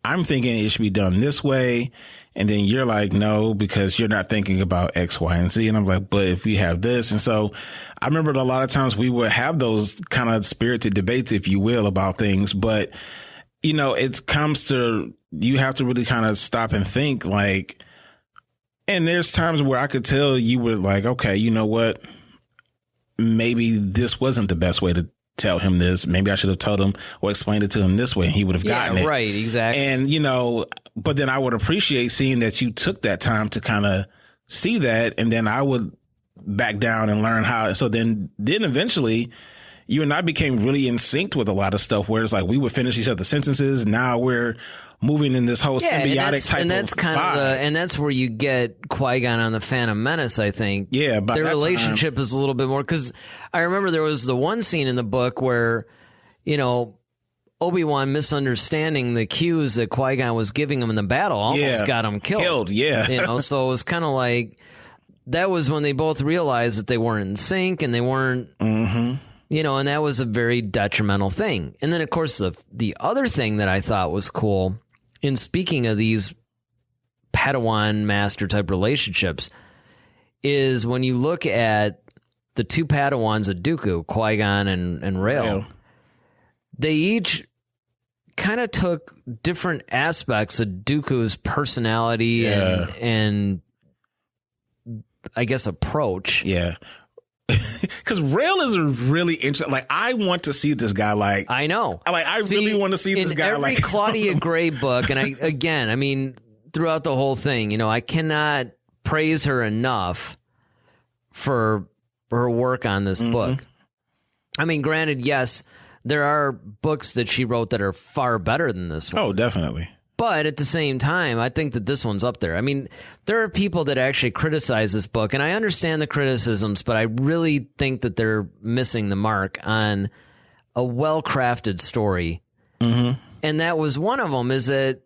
I'm thinking it should be done this way. And then you're like, no, because you're not thinking about X, Y, and Z. And I'm like, but if we have this. And so I remember a lot of times we would have those kind of spirited debates, if you will, about things. But, it comes to, you have to really kind of stop and think like, and there's times where I could tell you were like, okay, you know what? Maybe this wasn't the best way to tell him this. Maybe I should have told him or explained it to him this way, and he would have gotten it. Right, exactly. And, but then I would appreciate seeing that you took that time to kind of see that, and then I would back down and learn how. So then eventually you and I became really in sync with a lot of stuff where it's like we would finish each other's sentences, and now we're moving in this whole symbiotic type and that's of kind vibe. of and that's where you get Qui-Gon on the Phantom Menace, I think. Yeah, but their relationship is a little bit more, because I remember there was the one scene in the book where, Obi-Wan misunderstanding the cues that Qui-Gon was giving him in the battle almost got him killed. So it was kind of like that was when they both realized that they weren't in sync and they weren't, and that was a very detrimental thing. And then, of course, the other thing that I thought was cool, in speaking of these Padawan master type relationships, is when you look at the two Padawans of Dooku, Qui-Gon and Rael, they each kind of took different aspects of Dooku's personality and I guess approach. Yeah. Because Rael is a really interesting. Like, I want to see this guy. Like, I know. I really want to see this guy. In every Claudia Gray book, and throughout the whole thing, I cannot praise her enough for her work on this book. I mean, granted, yes, there are books that she wrote that are far better than this one. Oh, definitely. But at the same time, I think that this one's up there. I mean, there are people that actually criticize this book, and I understand the criticisms, but I really think that they're missing the mark on a well-crafted story. And that was one of them, is that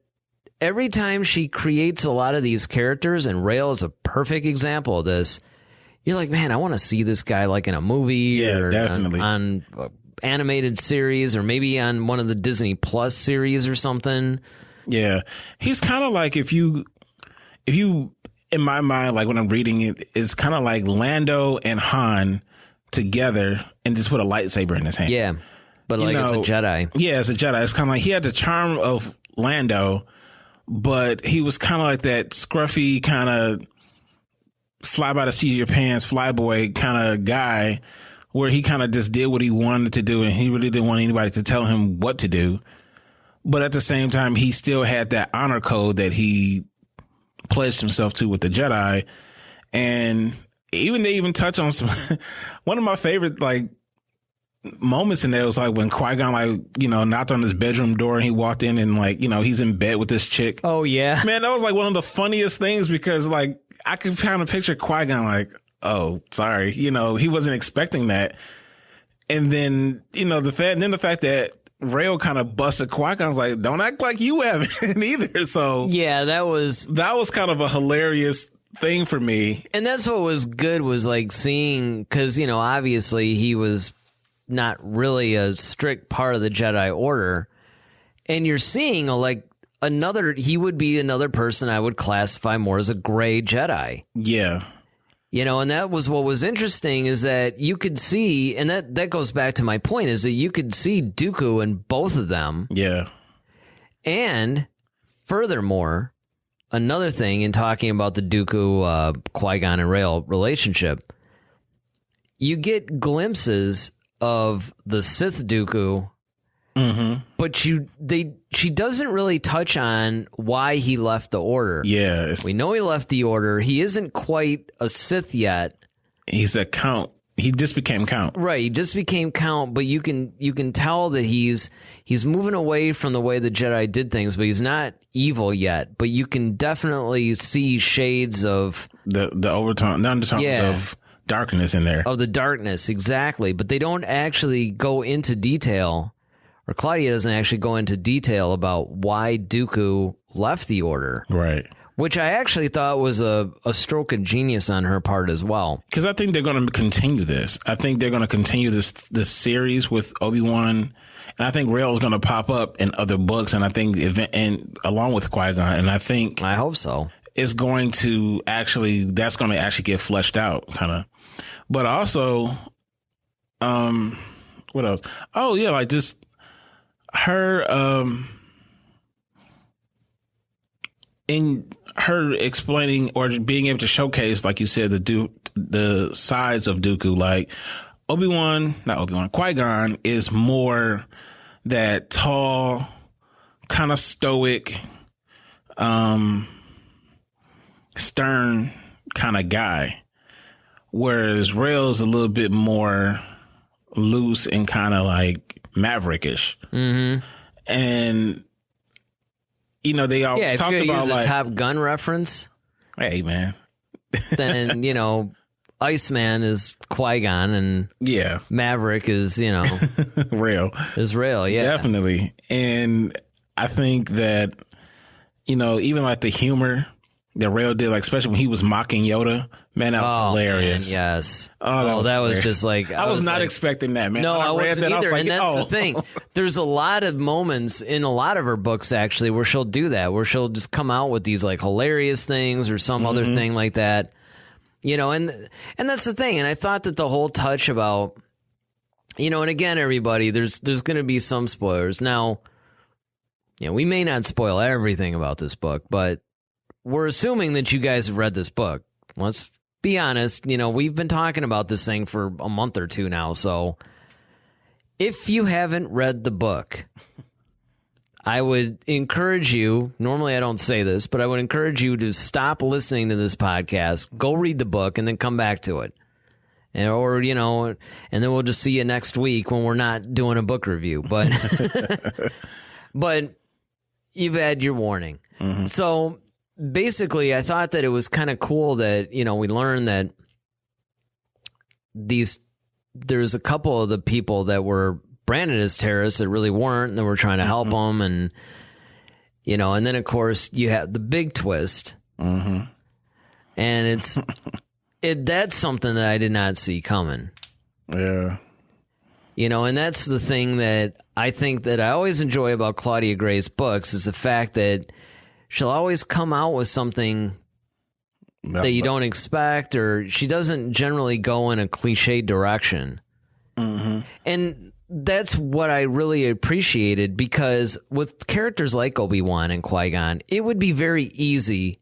every time she creates a lot of these characters, and Rael is a perfect example of this, you're like, man, I want to see this guy like in a movie or definitely. on animated series, or maybe on one of the Disney Plus series or something. Yeah, he's kind of like if you, in my mind, like when I'm reading it, it's kind of like Lando and Han together and just put a lightsaber in his hand. Yeah, but like it's a Jedi. Yeah, it's a Jedi. It's kind of like he had the charm of Lando, but he was kind of like that scruffy kind of fly by the seat of your pants, flyboy kind of guy, where he kind of just did what he wanted to do, and he really didn't want anybody to tell him what to do. But at the same time, he still had that honor code that he pledged himself to with the Jedi. And they even touch on some, one of my favorite moments in there was like when Qui-Gon knocked on his bedroom door and he walked in and he's in bed with this chick. Oh yeah. Man, that was like one of the funniest things, because I could kind of picture Qui-Gon like, oh, sorry. He wasn't expecting that. And then, the fact that Rael kind of busted Qui-Gon, was like, don't act like you haven't either. So yeah, that was kind of a hilarious thing for me. And that's what was good, was like seeing, because, obviously he was not really a strict part of the Jedi Order. And you're seeing he would be another person I would classify more as a gray Jedi. Yeah. And that was what was interesting, is that you could see, and that goes back to my point, is that you could see Dooku in both of them. Yeah. And furthermore, another thing in talking about the Dooku, Qui-Gon and Rael relationship, you get glimpses of the Sith Dooku, but she doesn't really touch on why he left the Order. Yeah. We know he left the Order. He isn't quite a Sith yet. He's a Count. He just became Count. Right, he just became Count, but you can tell that he's moving away from the way the Jedi did things, but he's not evil yet. But you can definitely see shades of the undertones of darkness in there. Of the darkness, exactly. But they don't actually go into detail, or Claudia doesn't actually go into detail about why Dooku left the Order. Right. Which I actually thought was a stroke of genius on her part as well. Because I think they're going to continue this. I think they're going to continue this series with Obi-Wan. And I think Rael is going to pop up in other books. And I think along with Qui-Gon. And I hope so. It's going to that's going to actually get fleshed out, kind of. But also, what else? Oh, yeah, just her, in her explaining or being able to showcase, like you said, the sides of Dooku, Qui-Gon is more that tall, kind of stoic, stern kind of guy. Whereas Rail's a little bit more loose and kind of like maverickish. Mm-hmm. And, you know, they all talked about use like a Top Gun reference. Hey, man. Then, you know, Iceman is Qui-Gon and Maverick is, you know, Rail. Is Rail, yeah. Definitely. And I think that, you know, even like the humor that Rail did, like especially when he was mocking Yoda, man, that was hilarious. Man, yes. That was just like I was not expecting that, man. No, when I wasn't either. Like, and that's the thing. There's a lot of moments in a lot of her books actually where she'll do that, where she'll just come out with these like hilarious things or some other thing like that. You know, and that's the thing. And I thought that the whole touch about, you know, and again, everybody, there's going to be some spoilers. Now, you know, we may not spoil everything about this book, but we're assuming that you guys have read this book. Let's be honest. You know, we've been talking about this thing for a month or two now. So if you haven't read the book, I would encourage you, normally I don't say this, but I would encourage you to stop listening to this podcast, go read the book, and then come back to it. Or, you know, and then we'll just see you next week when we're not doing a book review. But, but you've had your warning. Mm-hmm. So basically, I thought that it was kind of cool that, you know, we learned that there's a couple of the people that were branded as terrorists that really weren't, and they were trying to help them, and you know, and then of course you have the big twist, and that's something that I did not see coming. Yeah, you know, and that's the thing that I think that I always enjoy about Claudia Gray's books is the fact that she'll always come out with something that you don't expect, or she doesn't generally go in a cliche direction, and that's what I really appreciated, because with characters like Obi-Wan and Qui-Gon, it would be very easy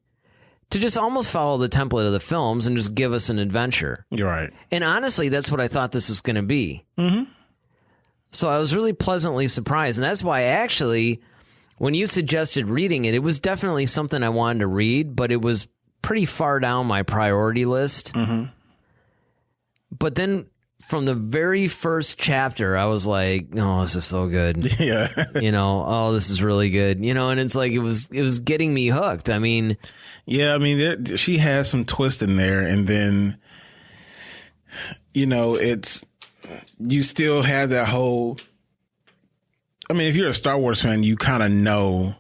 to just almost follow the template of the films and just give us an adventure. You're right. And honestly, that's what I thought this was going to be. Mm-hmm. So I was really pleasantly surprised. And that's why actually, when you suggested reading it, it was definitely something I wanted to read, but it was pretty far down my priority list. Mm-hmm. But then from the very first chapter, I was like, "Oh, this is so good." Yeah, you know, oh, this is really good. You know, and it's like it was getting me hooked. I mean, yeah, I mean, she has some twist in there, and then, you know, you still have that whole. I mean, if you're a Star Wars fan, you kind of know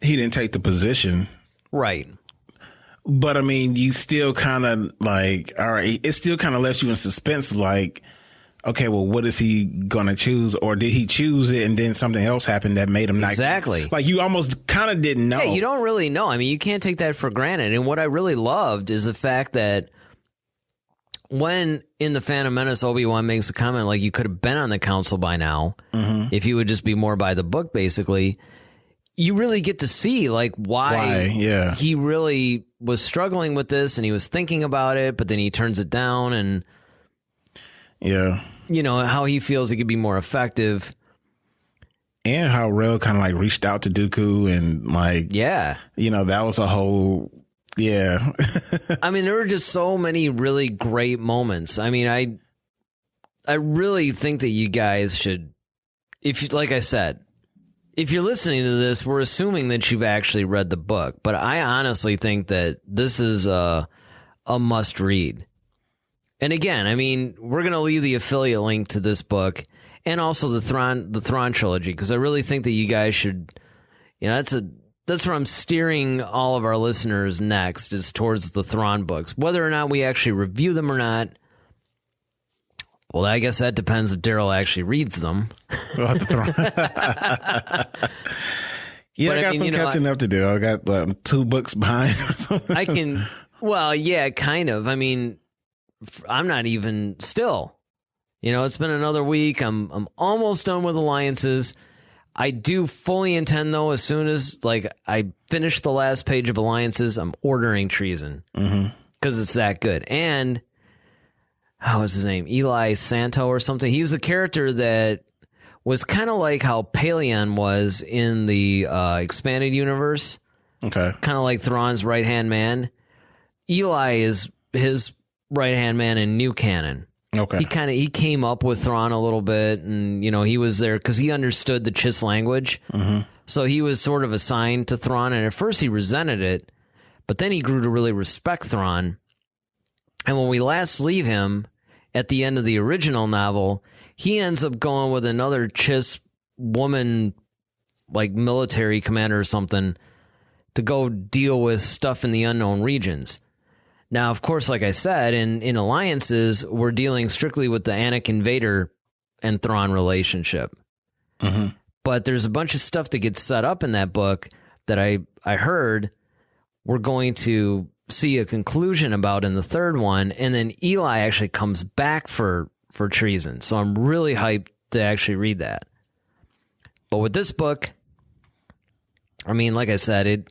he didn't take the position, right? But I mean, you still kind of like, all right, it still kind of left you in suspense. Like, okay, well, what is he going to choose? Or did he choose it and then something else happened that made him not? Exactly. Like, you almost kind of didn't know. Yeah, you don't really know. I mean, you can't take that for granted. And what I really loved is the fact that when in The Phantom Menace, Obi-Wan makes a comment like, you could have been on the council by now if you would just be more by the book, basically. You really get to see like why he really was struggling with this, and he was thinking about it, but then he turns it down, and you know how he feels it could be more effective, and how Rel kind of like reached out to Dooku, and like you know, that was a whole I mean, there were just so many really great moments. I mean, I really think that you guys should, if you, like I said, if you're listening to this, we're assuming that you've actually read the book, but I honestly think that this is a must read. And again, I mean, we're going to leave the affiliate link to this book and also the Thrawn trilogy, because I really think that you guys should, you know, that's where I'm steering all of our listeners next, is towards the Thrawn books. Whether or not we actually review them or not, well, I guess that depends if Daryl actually reads them. Yeah, I got some catching up to do. I got 2 books behind. I can, well, yeah, kind of. I mean, I'm not even still. You know, it's been another week. I'm almost done with Alliances. I do fully intend, though, as soon as like I finish the last page of Alliances, I'm ordering Treason because it's that good. And how was his name? Eli Santo or something. He was a character that was kind of like how Paleon was in the expanded universe. Okay. Kind of like Thrawn's right-hand man. Eli is his right-hand man in new canon. Okay. He came up with Thrawn a little bit, and he was there because he understood the Chiss language. Mm-hmm. So he was sort of assigned to Thrawn, and at first he resented it, but then he grew to really respect Thrawn. And when we last leave him at the end of the original novel, he ends up going with another Chiss woman, like military commander or something, to go deal with stuff in the unknown regions. Now, of course, like I said, in Alliances, we're dealing strictly with the Anakin Vader and Thrawn relationship. Mm-hmm. But there's a bunch of stuff that gets set up in that book that I heard we're going to see a conclusion about in the third one, and then Eli actually comes back for treason. So I'm really hyped to actually read that. But with this book, I mean, like I said,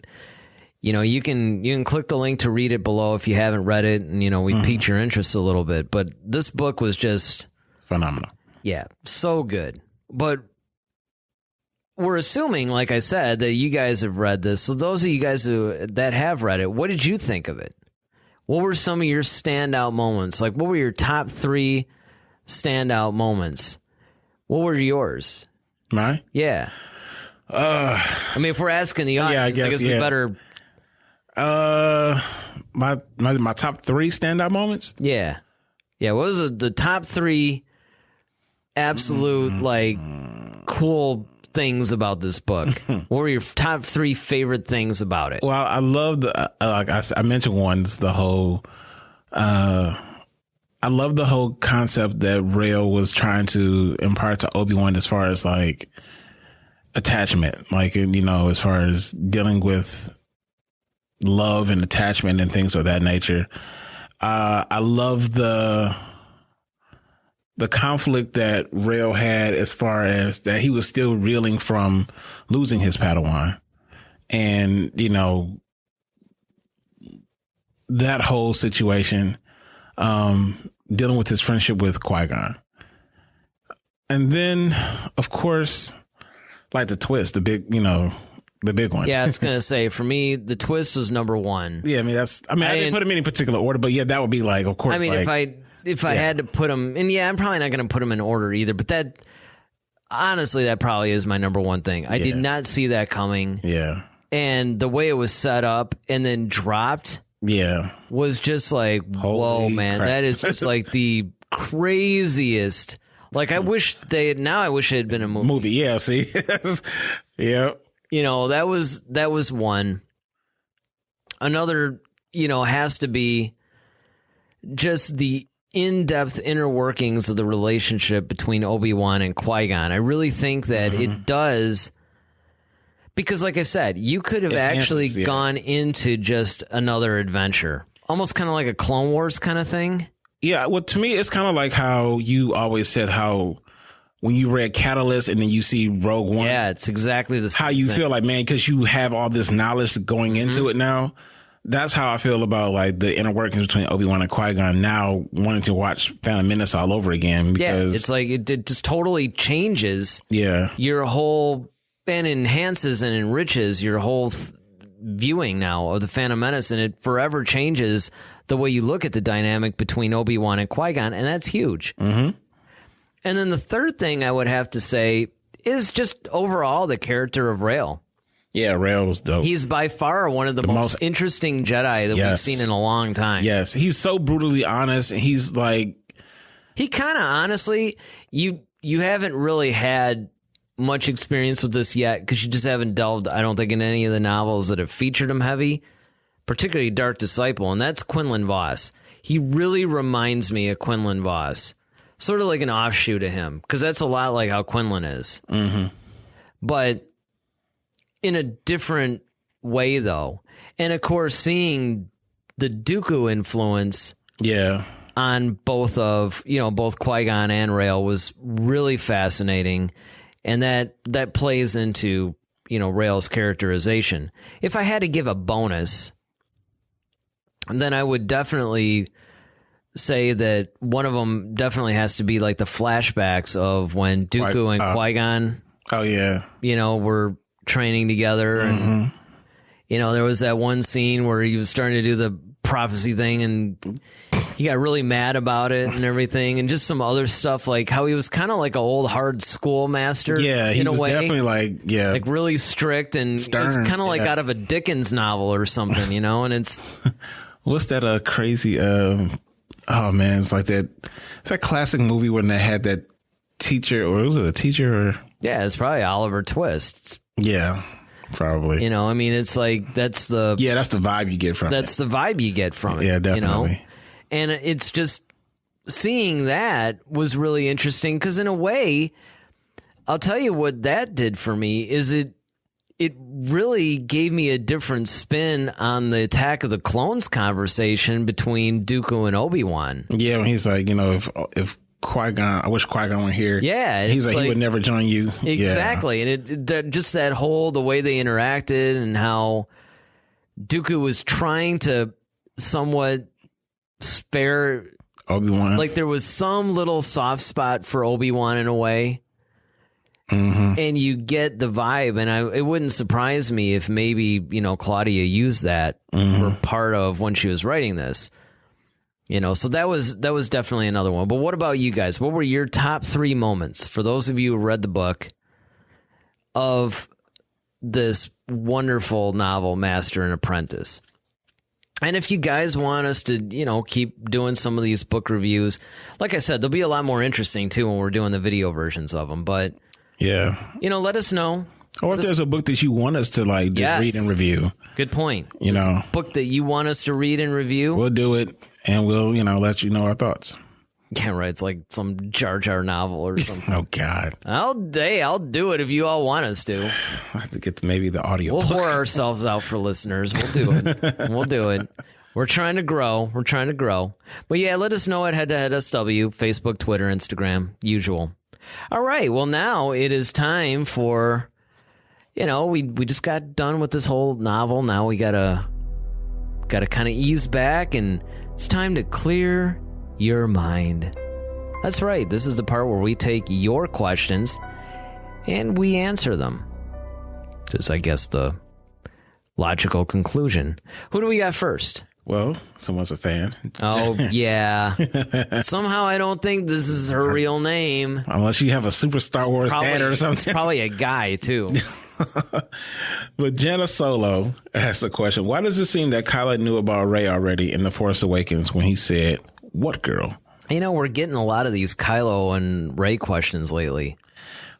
you can click the link to read it below if you haven't read it, and we piqued your interest a little bit. But this book was just phenomenal. Yeah, so good. But we're assuming, like I said, that you guys have read this. So those of you guys that have read it, what did you think of it? What were some of your standout moments? Like, what were your top 3 standout moments? What were yours? Mine? Yeah. I mean, if we're asking the audience, I guess we better. My top 3 standout moments? Yeah. Yeah. What was the top 3 absolute, cool things about this book? What were your top 3 favorite things about it? Well, I love like I mentioned once, the whole, I love the whole concept that Rael was trying to impart to Obi-Wan as far as attachment, as far as dealing with love and attachment and things of that nature. I love the conflict that Rael had as far as that he was still reeling from losing his Padawan, and that whole situation, dealing with his friendship with Qui-Gon. And then, of course, the twist, the big one. Yeah, I was going to say, for me, the twist was number 1. Yeah, I mean, I didn't put them in any particular order, but yeah, that would be of course. I mean, if I had to put them, and yeah, I'm probably not going to put them in order either, but that, honestly, that probably is my number 1 thing. I did not see that coming. Yeah. And the way it was set up and then dropped. Yeah. Was just like, whoa, man, crap. That is just the craziest. I wish it had been a movie. Yeah, see? Yeah. That was one. Another, has to be just the in-depth inner workings of the relationship between Obi-Wan and Qui-Gon. I really think that it does, because like I said, you could have actually gone into just another adventure, almost kind of like a Clone Wars kind of thing. Yeah, well, to me, it's kind of like how you always said how when you read Catalyst and then you see Rogue One. Yeah, it's exactly the same how you thing. feel man, because you have all this knowledge going into it now. That's how I feel about the inner workings between Obi-Wan and Qui-Gon now, wanting to watch Phantom Menace all over again. Because, it's it just totally changes your whole, and enhances and enriches your whole viewing now of the Phantom Menace, and it forever changes the way you look at the dynamic between Obi-Wan and Qui-Gon, and that's huge. Mm-hmm. And then the third thing I would have to say is just overall the character of Rael. Yeah, Rael was dope. He's by far one of the most interesting Jedi that we've seen in a long time. Yes, he's so brutally honest, and he's he kind of honestly, you haven't really had much experience with this yet because you just haven't delved, I don't think, in any of the novels that have featured him heavy, particularly Dark Disciple, and that's Quinlan Vos. He really reminds me of Quinlan Vos, sort of like an offshoot of him, because that's a lot like how Quinlan is. Mm-hmm. But in a different way, though. And, of course, seeing the Dooku influence on both Qui-Gon and Rael was really fascinating. And that plays into, Rael's characterization. If I had to give a bonus, then I would definitely say that one of them definitely has to be like the flashbacks of when Dooku and Qui-Gon, oh yeah, were training together. And, there was that one scene where he was starting to do the prophecy thing and he got really mad about it and everything, and just some other stuff, like how he was kind of like an old hard schoolmaster. Yeah, he was definitely like really strict and stern. It's kind of like out of a Dickens novel or something, and it's what's that crazy oh man, it's like that classic movie when they had that teacher, or was it a teacher? Or yeah, it's probably Oliver Twist. Yeah, probably. It's like that's the vibe you get from it. That's the vibe you get from it. Yeah, definitely. And it's just seeing that was really interesting because in a way, I'll tell you what that did for me is it really gave me a different spin on the Attack of the Clones conversation between Dooku and Obi-Wan. Yeah, when he's like, if Qui-Gon, I wish Qui-Gon were here. Yeah. He's like, he would never join you. Exactly. Yeah. And just that whole, the way they interacted and how Dooku was trying to somewhat spare Obi-Wan. Like there was some little soft spot for Obi-Wan in a way. And you get the vibe, and it wouldn't surprise me if maybe, Claudia used that for part of when she was writing this. So that was definitely another one. But what about you guys? What were your top 3 moments, for those of you who read the book, of this wonderful novel, Master and Apprentice? And if you guys want us to, keep doing some of these book reviews, like I said, they'll be a lot more interesting, too, when we're doing the video versions of them. But, yeah, let us know. Or if there's a book that you want us to, just read and review. Good point. A book that you want us to read and review. We'll do it, and we'll, let you know our thoughts. Yeah, right. It's like some Jar Jar novel or something. Oh, God. I'll do it if you all want us to. I have to get maybe the audio. We'll pour ourselves out for listeners. We'll do it. We'll do it. We're trying to grow. But yeah, let us know at Head to Head SW, Facebook, Twitter, Instagram, usual. All right. Well, now it is time for, we just got done with this whole novel. Now we gotta kind of ease back, and it's time to clear your mind. That's right. This is the part where we take your questions and we answer them. This is, I guess, the logical conclusion. Who do we got first? Well, someone's a fan. Oh, yeah. Somehow I don't think this is her real name. Unless you have a super Star Wars dad or something. It's probably a guy, too. But Jenna Solo asked the question, why does it seem that Kylo knew about Rey already in The Force Awakens when he said, "What girl?" We're getting a lot of these Kylo and Rey questions lately.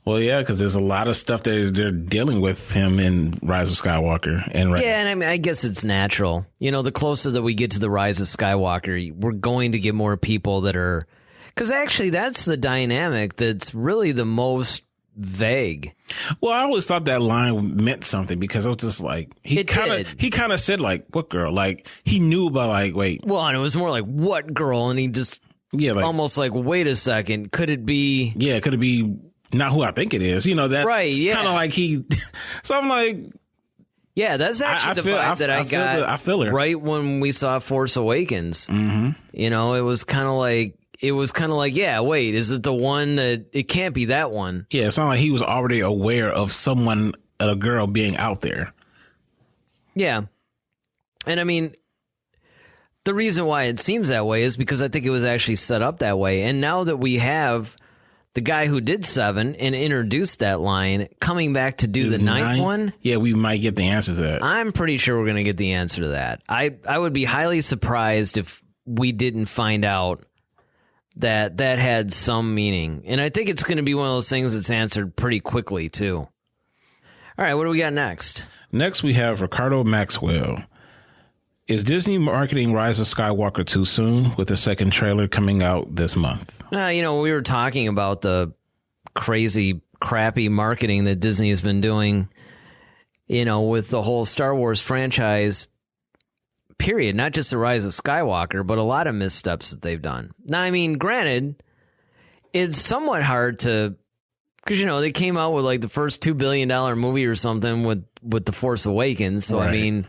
Well, yeah, because there's a lot of stuff that they're dealing with him in Rise of Skywalker and Rey. Yeah, and I guess it's natural. The closer that we get to the Rise of Skywalker, we're going to get more people that are... Because actually, that's the dynamic that's really the most vague. Well, I always thought that line meant something because I was just like... He kind of said, what girl? He knew about, wait... Well, and it was more like, what girl? And he just... Yeah, almost wait a second, could it be... Yeah, could it be... Not who I think it is, that's right. Yeah, kind of like he. So I'm like, yeah, that's actually the vibe that I got. I feel it right when we saw Force Awakens. Mm-hmm. It was kind of like, yeah, wait, is it the one that it can't be that one? Yeah, it's not like he was already aware of someone, a girl being out there. Yeah, and the reason why it seems that way is because I think it was actually set up that way, and now that we have the guy who did 7 and introduced that line coming back to do the 9th one. Yeah, we might get the answer to that. I'm pretty sure we're going to get the answer to that. I would be highly surprised if we didn't find out that had some meaning. And I think it's going to be one of those things that's answered pretty quickly, too. All right, what do we got next? Next, we have Ricardo Maxwell. Is Disney marketing Rise of Skywalker too soon with the second trailer coming out this month? We were talking about the crazy, crappy marketing that Disney has been doing, with the whole Star Wars franchise, period. Not just the Rise of Skywalker, but a lot of missteps that they've done. Now, granted, it's somewhat hard to... Because, they came out with, the first $2 billion movie or something with The Force Awakens. So, right.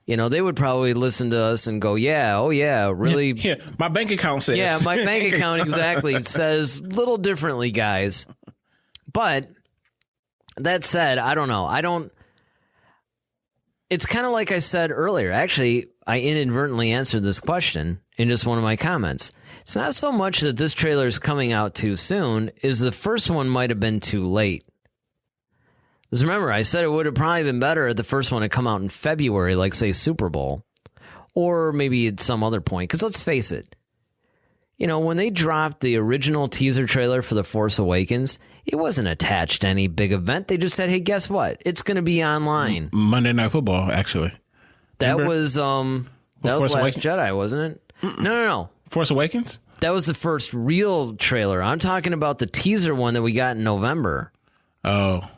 they would probably listen to us and go, yeah, oh yeah, really. Yeah, my bank account says. Yeah, my bank account exactly says little differently, guys. But that said, I don't know. It's kind of like I said earlier. Actually, I inadvertently answered this question in just one of my comments. It's not so much that this trailer is coming out too soon, is the first one might have been too late. Because remember, I said it would have probably been better if the first one had come out in February, like, say, Super Bowl. Or maybe at some other point. Because let's face it, when they dropped the original teaser trailer for The Force Awakens, it wasn't attached to any big event. They just said, hey, guess what? It's going to be online. Monday Night Football, actually. That Remember? was Force Last Awakens? Jedi, wasn't it? No. Force Awakens? That was the first real trailer. I'm talking about the teaser one that we got in November. Oh.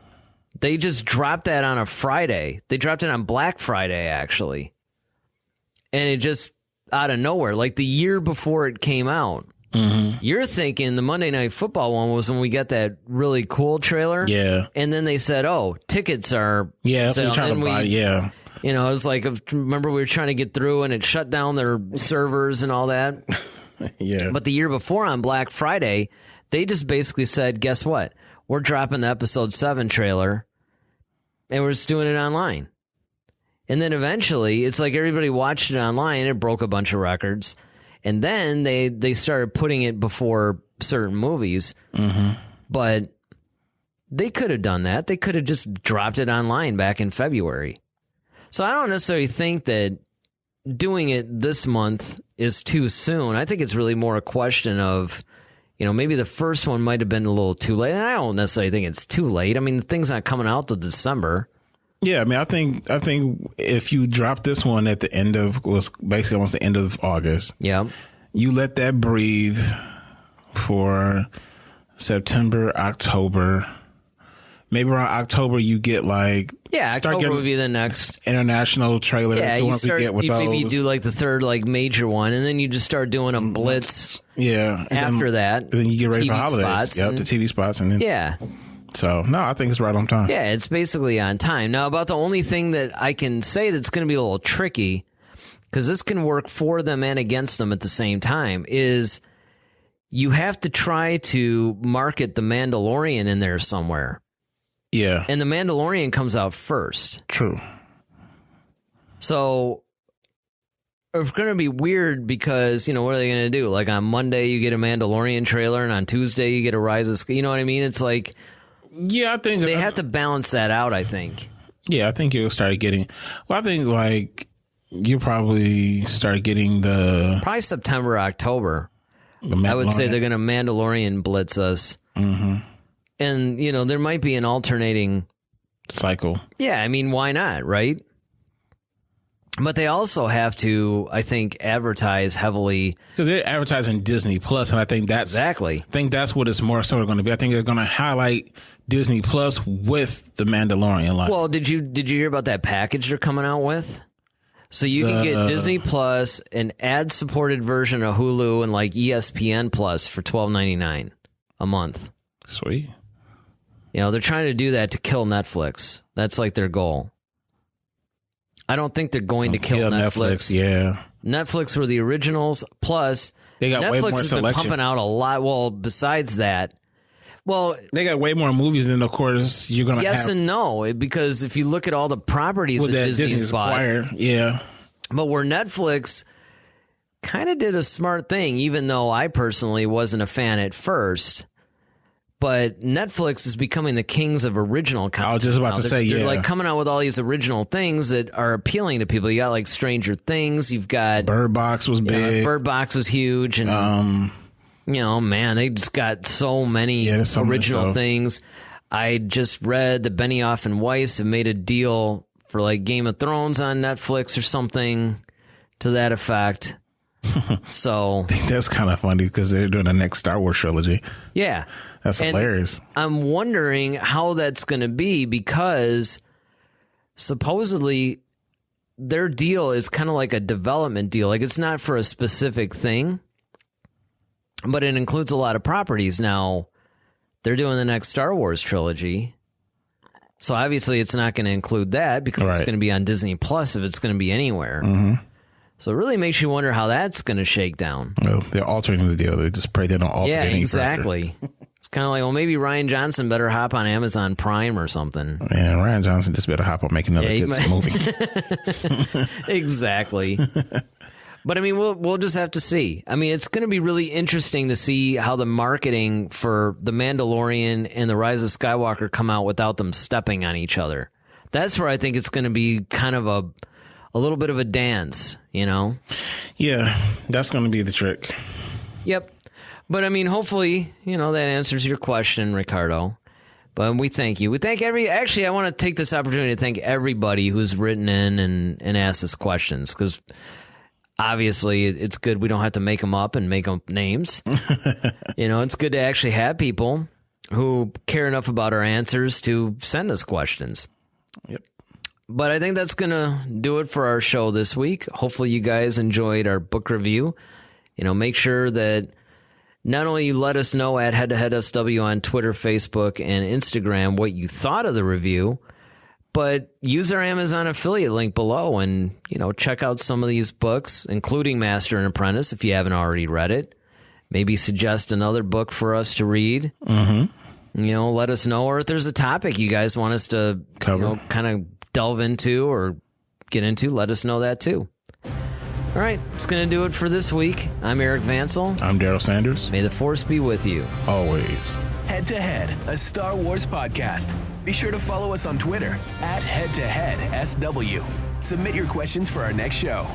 They just dropped that on a Friday. They dropped it on Black Friday, actually. And it just, out of nowhere, like the year before it came out. Mm-hmm. You're thinking the Monday Night Football one was when we got that really cool trailer? Yeah. And then they said, oh, tickets are... Yeah, that's what we're trying to buy, yeah. It was like, remember we were trying to get through and it shut down their servers and all that? Yeah. But the year before on Black Friday, they just basically said, guess what? We're dropping the Episode 7 trailer, and we're just doing it online. And then eventually, it's like everybody watched it online, it broke a bunch of records. And then they started putting it before certain movies. Mm-hmm. But they could have done that. They could have just dropped it online back in February. So I don't necessarily think that doing it this month is too soon. I think it's really more a question of... maybe the first one might have been a little too late. And I don't necessarily think it's too late. I mean, the thing's not coming out till December. Yeah, I mean, I think if you drop this one at the end of, was basically almost the end of August. Yeah. You let that breathe for September, October. Maybe around October you get like... Yeah, October would be the next... international trailer. Yeah, you maybe do like the third like major one, and then you just start doing a blitz. Yeah. After that. And then you get ready for holidays. Spots the TV spots. And then, yeah. So, no, I think it's right on time. Yeah, it's basically on time. Now, about the only thing that I can say that's going to be a little tricky, because this can work for them and against them at the same time, is you have to try to market The Mandalorian in there somewhere. Yeah. And The Mandalorian comes out first. True. So it's going to be weird because, what are they going to do? Like on Monday you get a Mandalorian trailer and on Tuesday you get a Rise of Skywalker. You know what I mean? It's like... Yeah, I think... They have to balance that out, I think. Yeah, I think you'll start getting... Well, I think like you probably start getting the... Probably September, October. I would say they're going to Mandalorian blitz us. Mm-hmm. And, there might be an alternating... cycle. Yeah, I mean, why not, right? But they also have to, I think, advertise heavily. Because they're advertising Disney Plus, and I think that's... Exactly. I think that's what it's more sort of going to be. I think they're going to highlight Disney Plus with The Mandalorian. Well, did you hear about that package they're coming out with? So you can get Disney Plus, an ad-supported version of Hulu, and like ESPN Plus for $12.99 a month. Sweet. They're trying to do that to kill Netflix. That's like their goal. I don't think they're going to kill Netflix. Yeah. Netflix were the originals. Plus, they got Netflix way more has selection. been pumping out a lot. Well, besides that, they got way more movies than, of course, you're going to have. Yes and no, because if you look at all the properties that Disney's bought, acquired, yeah. But where Netflix kind of did a smart thing, even though I personally wasn't a fan at first. But Netflix is becoming the kings of original content. I was just about to say, they're like coming out with all these original things that are appealing to people. You got like Stranger Things. You've got Bird Box was big. Bird Box was huge, and man, they just got so many original things. I just read that Benioff and Weiss have made a deal for like Game of Thrones on Netflix or something to that effect. So that's kind of funny because they're doing the next Star Wars trilogy. Yeah. That's hilarious. I'm wondering how that's going to be because supposedly their deal is kind of like a development deal. Like it's not for a specific thing, but it includes a lot of properties. Now, they're doing the next Star Wars trilogy. So obviously it's not going to include that because it's going to be on Disney Plus if it's going to be anywhere. So it really makes you wonder how that's going to shake down. Well, they're altering the deal. They just pray they don't alter any exactly. It's kind of like, well, maybe Ryan Johnson better hop on Amazon Prime or something. Man, Ryan Johnson just better hop on making another good movie. Exactly. But I mean, we'll just have to see. I mean, it's going to be really interesting to see how the marketing for The Mandalorian and The Rise of Skywalker come out without them stepping on each other. That's where I think it's going to be kind of a little bit of a dance, you know? Yeah, that's going to be the trick. Yep. But I mean, hopefully, you know, that answers your question, Ricardo. But we thank you. We thank actually, I want to take this opportunity to thank everybody who's written in and asked us questions, because obviously, it's good we don't have to make them up and make up names. You know, it's good to actually have people who care enough about our answers to send us questions. Yep. But I think that's going to do it for our show this week. Hopefully you guys enjoyed our book review. You know, make sure that not only you let us know at Head to Head SW on Twitter, Facebook, and Instagram what you thought of the review, but use our Amazon affiliate link below and, you know, check out some of these books, including Master and Apprentice, if you haven't already read it. Maybe suggest another book for us to read. Mm-hmm. You know, let us know. Or if there's a topic you guys want us to cover, you know, kind of delve into or get into, let us know that too. All right, it's going to do it for this week. I'm Eric Vansel. I'm Daryl Sanders. May the Force be with you. Always. Head to Head, a Star Wars podcast. Be sure to follow us on Twitter at HeadToHeadSW. Submit your questions for our next show.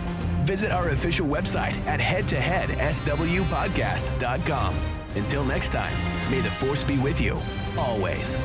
Visit our official website at headtoheadswpodcast.com. Until next time, may the Force be with you, always.